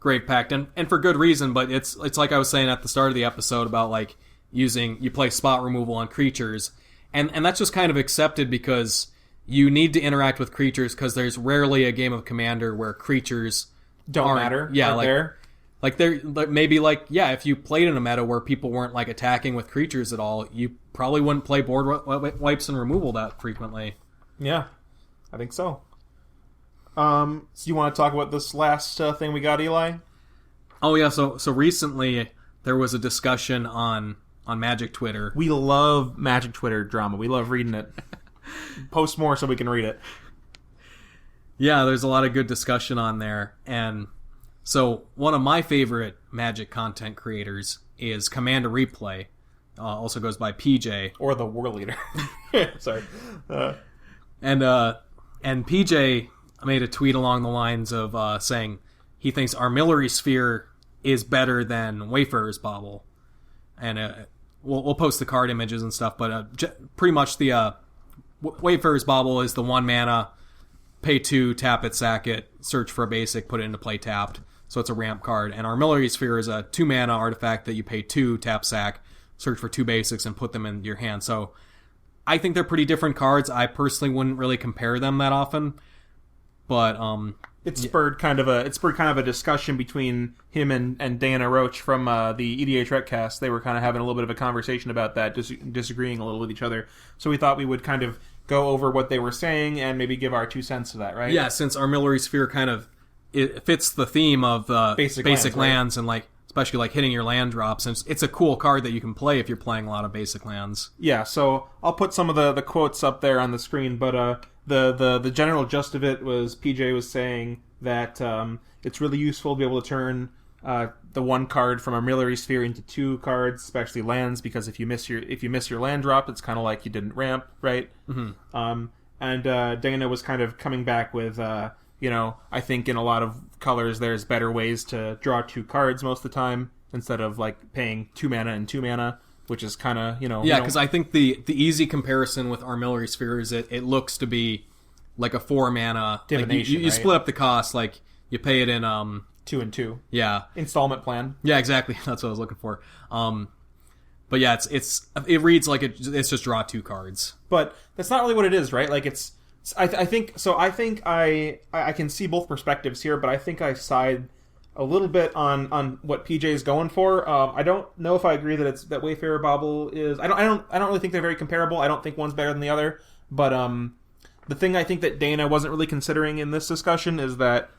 Grave Pact, and for good reason. But it's like I was saying at the start of the episode about like you play spot removal on creatures, and that's just kind of accepted because you need to interact with creatures because there's rarely a game of Commander where creatures don't matter. Yeah, like they're maybe like if you played in a meta where people weren't like attacking with creatures at all, you probably wouldn't play board wipes and removal that frequently. Yeah, I think so. So you want to talk about this last thing we got, Eli? Oh yeah, so recently there was a discussion on Magic Twitter. We love Magic Twitter drama. We love reading it. Post more so we can read it. Yeah, there's a lot of good discussion on there. And so one of my favorite Magic content creators is Commander Replay. Also goes by PJ. Or the War Leader. Sorry. And PJ made a tweet along the lines of saying he thinks Armillary Sphere is better than Wayfarer's Bauble. And we'll post the card images and stuff, but pretty much the Wayfarer's Bauble is the 1 mana, pay 2, tap it, sack it, search for a basic, put it into play tapped. So it's a ramp card. And Armillary Sphere is a 2 mana artifact that you pay 2, tap, sack, search for 2 basics, and put them in your hand. So I think they're pretty different cards. I personally wouldn't really compare them that often. But it spurred kind of a discussion between him and Dana Roach from the EDH Retcast. They were kind of having a little bit of a conversation about that, disagreeing a little with each other. So we thought we would kind of go over what they were saying and maybe give our 2 cents to that, right? Yeah, since Armillary Sphere kind of it fits the theme of basic lands, and like especially like hitting your land drops, and it's a cool card that you can play if you're playing a lot of basic lands. Yeah, so I'll put some of the quotes up there on the screen, but the general gist of it was PJ was saying that it's really useful to be able to turn the 1 card from Armillary Sphere into 2 cards, especially lands, because if you miss your land drop, it's kind of like you didn't ramp, right? Mm-hmm. And Dana was kind of coming back with, I think in a lot of colors there's better ways to draw 2 cards most of the time instead of like paying 2 mana and 2 mana. Which is kind of, Yeah, because I think the easy comparison with Armillary Sphere is it looks to be like a 4 mana. Divination, like you split up the cost, like you pay it in 2 and 2. Yeah. Installment plan. Yeah, exactly. That's what I was looking for. But yeah, it reads like it's just draw 2 cards. But that's not really what it is, right? Like I think I can see both perspectives here, but I think I side a little bit on what PJ is going for. I don't know if I agree that Wayfarer Bauble is. I don't really think they're very comparable. I don't think one's better than the other. But the thing I think that Dana wasn't really considering in this discussion is that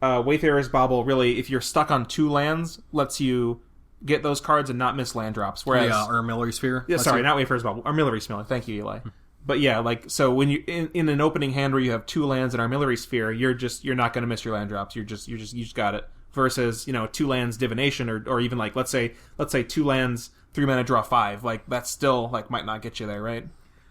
Wayfarer's Bauble really, if you're stuck on 2 lands, lets you get those cards and not miss land drops. Whereas Armillary Sphere. Yeah, sorry, not Wayfarer's Bauble. Armillary Sphere. Thank you, Eli. But yeah, like, so when you in an opening hand where you have 2 lands in Armillary Sphere, you're not going to miss your land drops. You just got it. Versus 2 lands Divination, or even like let's say 2 lands 3 mana draw 5. Like that's still like might not get you there, right?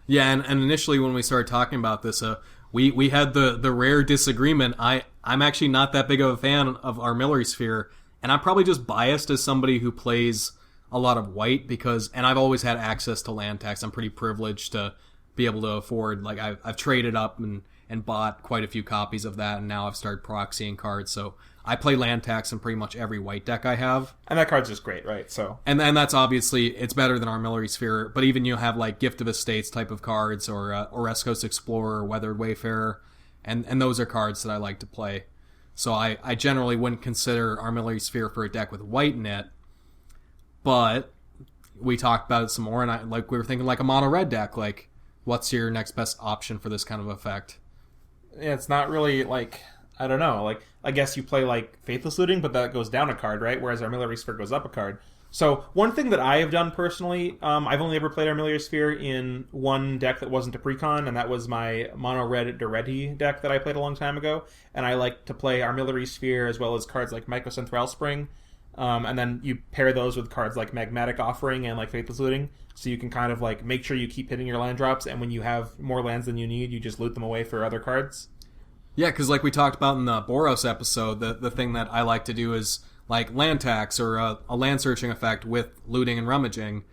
Yeah, and initially when we started talking about this, we had the rare disagreement. I'm actually not that big of a fan of Armillary Sphere, And I'm probably just biased as somebody who plays a lot of white and I've always had access to land tax. I'm pretty privileged to be able to afford, like, I've traded up and bought quite a few copies of that, and now I've started proxying cards, so I play land tax in pretty much every white deck I have. And that card's just great, right? So, and that's obviously, it's better than Armillary Sphere, but even you have, like, Gift of Estates type of cards, or Oreskos Explorer, Weathered Wayfarer, and those are cards that I like to play. So I generally wouldn't consider Armillary Sphere for a deck with white in it, but we talked about it some more, and we were thinking like a mono red deck, like, what's your next best option for this kind of effect? Yeah, it's not really, like, I don't know, like, I guess you play, like, Faithless Looting, but that goes down a card, right? Whereas Armillary Sphere goes up a card. So, one thing that I have done personally, I've only ever played Armillary Sphere in one deck that wasn't a precon, and that was my mono red Doretti deck that I played a long time ago. And I like to play Armillary Sphere as well as cards like Mycocentral Spring. And then you pair those with cards like Magmatic Offering and like Faithless Looting, so you can kind of like make sure you keep hitting your land drops, and when you have more lands than you need, you just loot them away for other cards. Yeah, because like we talked about in the Boros episode, the thing that I like to do is like land tax or a land searching effect with looting and rummaging.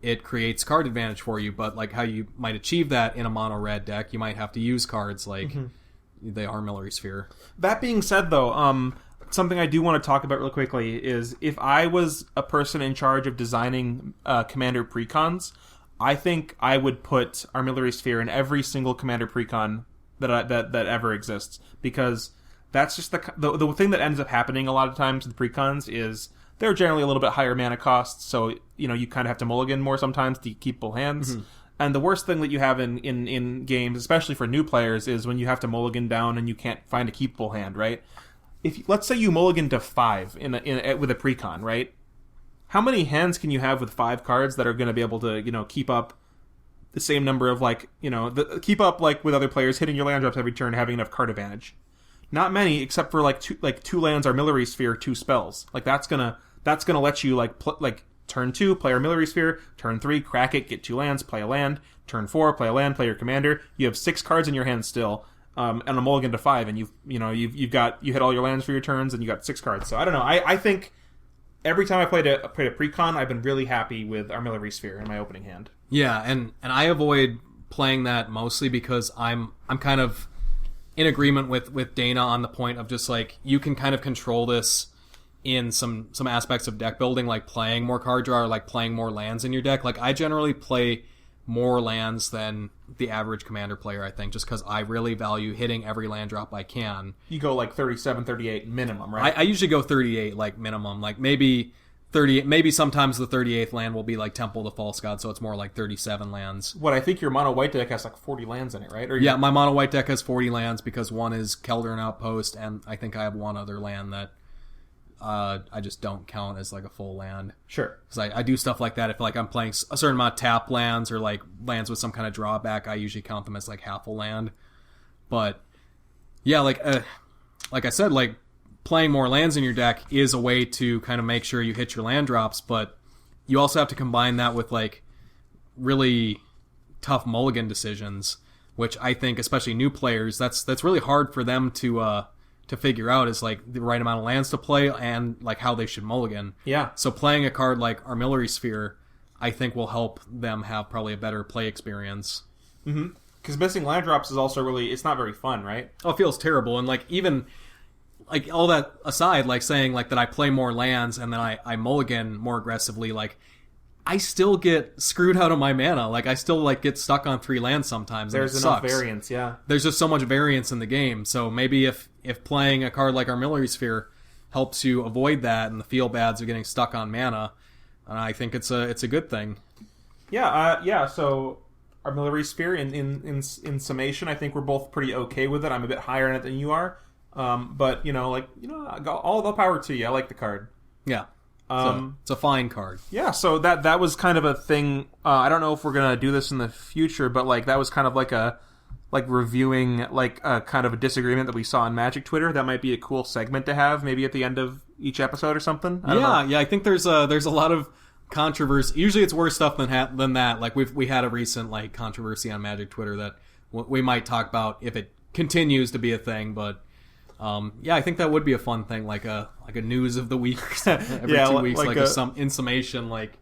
It creates card advantage for you, but like how you might achieve that in a mono red deck, you might have to use cards like the Armillary Sphere. That being said, though, something I do want to talk about real quickly is if I was a person in charge of designing Commander precons, I think I would put Armillary Sphere in every single Commander precon that ever exists, because that's just the thing that ends up happening a lot of times with precons is they're generally a little bit higher mana costs, so you know you kind of have to mulligan more sometimes to keep full hands. And the worst thing that you have in games, especially for new players, is when you have to mulligan down and you can't find a keepable hand, right? If let's say you mulligan to 5 with a precon, right? How many hands can you have with 5 cards that are going to be able to, you know, keep up the same number of, like, you know, keep up like with other players hitting your land drops every turn, having enough card advantage? Not many, except for like two lands, Armillary Sphere, 2 spells. Like that's gonna let you like turn 2 play Armillary Sphere, turn 3 crack it, get 2 lands, play a land, turn 4 play a land, play your commander. You have 6 cards in your hand still. And a mulligan to 5, and you hit all your lands for your turns, and you got 6 cards. So I don't know. I think every time I played a precon, I've been really happy with Armillary Sphere in my opening hand. Yeah, and I avoid playing that mostly because I'm kind of in agreement with Dana on the point of just like you can kind of control this in some aspects of deck building, like playing more card draw or like playing more lands in your deck. Like I generally play more lands than the average Commander player, I think, just because I really value hitting every land drop I can. You go like 37, 38 minimum, right? I usually go 38 like minimum, like maybe 30, maybe sometimes the 38th land will be like Temple of the False God, so it's more like 37 lands. What, I think your mono white deck has like 40 lands in it, right? Yeah, my mono white deck has 40 lands because one is Keldern Outpost, and I think I have one other land that I just don't count as like a full land. Sure. Because I do stuff like that. If like I'm playing a certain amount of tap lands or like lands with some kind of drawback, I usually count them as like half a land. But yeah, like I said, like playing more lands in your deck is a way to kind of make sure you hit your land drops, but you also have to combine that with like really tough mulligan decisions, which I think, especially new players, that's really hard for them to figure out, is like the right amount of lands to play and like how they should mulligan. Yeah. So playing a card like Armillary Sphere, I think will help them have probably a better play experience. Mm-hmm. Because missing land drops is also really, it's not very fun, right? Oh, it feels terrible. And like even like all that aside, like saying like that I play more lands and then I mulligan more aggressively, like I still get screwed out of my mana. Like I still like get stuck on 3 lands sometimes. There's enough variance, yeah. There's just so much variance in the game. So maybe if playing a card like Armillary Sphere helps you avoid that and the feel bads of getting stuck on mana, I think it's a good thing. Yeah. So Armillary Sphere, in summation, I think we're both pretty okay with it. I'm a bit higher in it than you are, but all the power to you. I like the card. Yeah. It's a fine card. Yeah, so that was kind of a thing. I don't know if we're gonna do this in the future, but like that was kind of like reviewing like a kind of a disagreement that we saw on Magic Twitter. That might be a cool segment to have, maybe at the end of each episode or something. I don't know. Yeah. I think there's a lot of controversy. Usually, it's worse stuff than that. Like we had a recent like controversy on Magic Twitter that we might talk about if it continues to be a thing, but. Yeah, I think that would be a fun thing, like a news of the week every Yeah, 2 weeks, like like a- in summation, like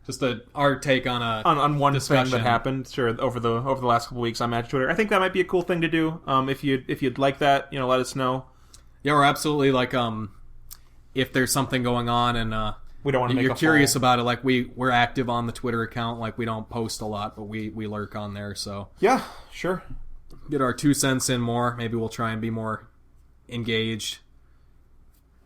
just our take on a on one discussion. thing that happened, sure, over the last couple weeks on Match Twitter. I think that might be a cool thing to do. If you'd like that, let us know. Yeah, we're absolutely like if there's something going on and We don't want to make you're a curious whole- about it, like we're active on the Twitter account, like we don't post a lot, but we lurk on there, so Yeah, sure. get our 2 cents in more. Maybe we'll try and be more engaged.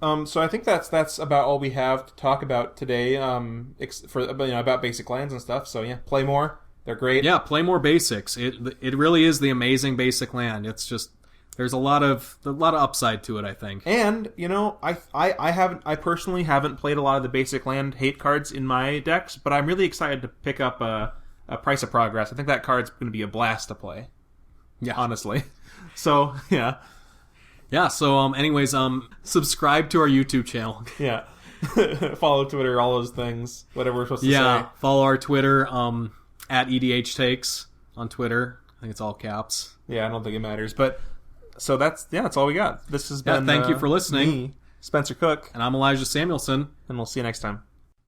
So I think that's about all we have to talk about today. About basic lands and stuff. So yeah, play more. They're great. Yeah, play more basics. It really is the amazing basic land. It's just there's a lot of upside to it, I think. And I personally haven't played a lot of the basic land hate cards in my decks, but I'm really excited to pick up a Price of Progress. I think that card's going to be a blast to play. Yeah, Honestly. So yeah. Yeah, so anyways, subscribe to our YouTube channel. Yeah. Follow Twitter, all those things. Whatever we're supposed to say. Follow our Twitter, at EDH Takes on Twitter. I think it's all caps. Yeah, I don't think it matters. But so that's all we got. This has been thank you for listening. Me, Spencer Cook, And I'm Elijah Samuelson. and we'll see you next time.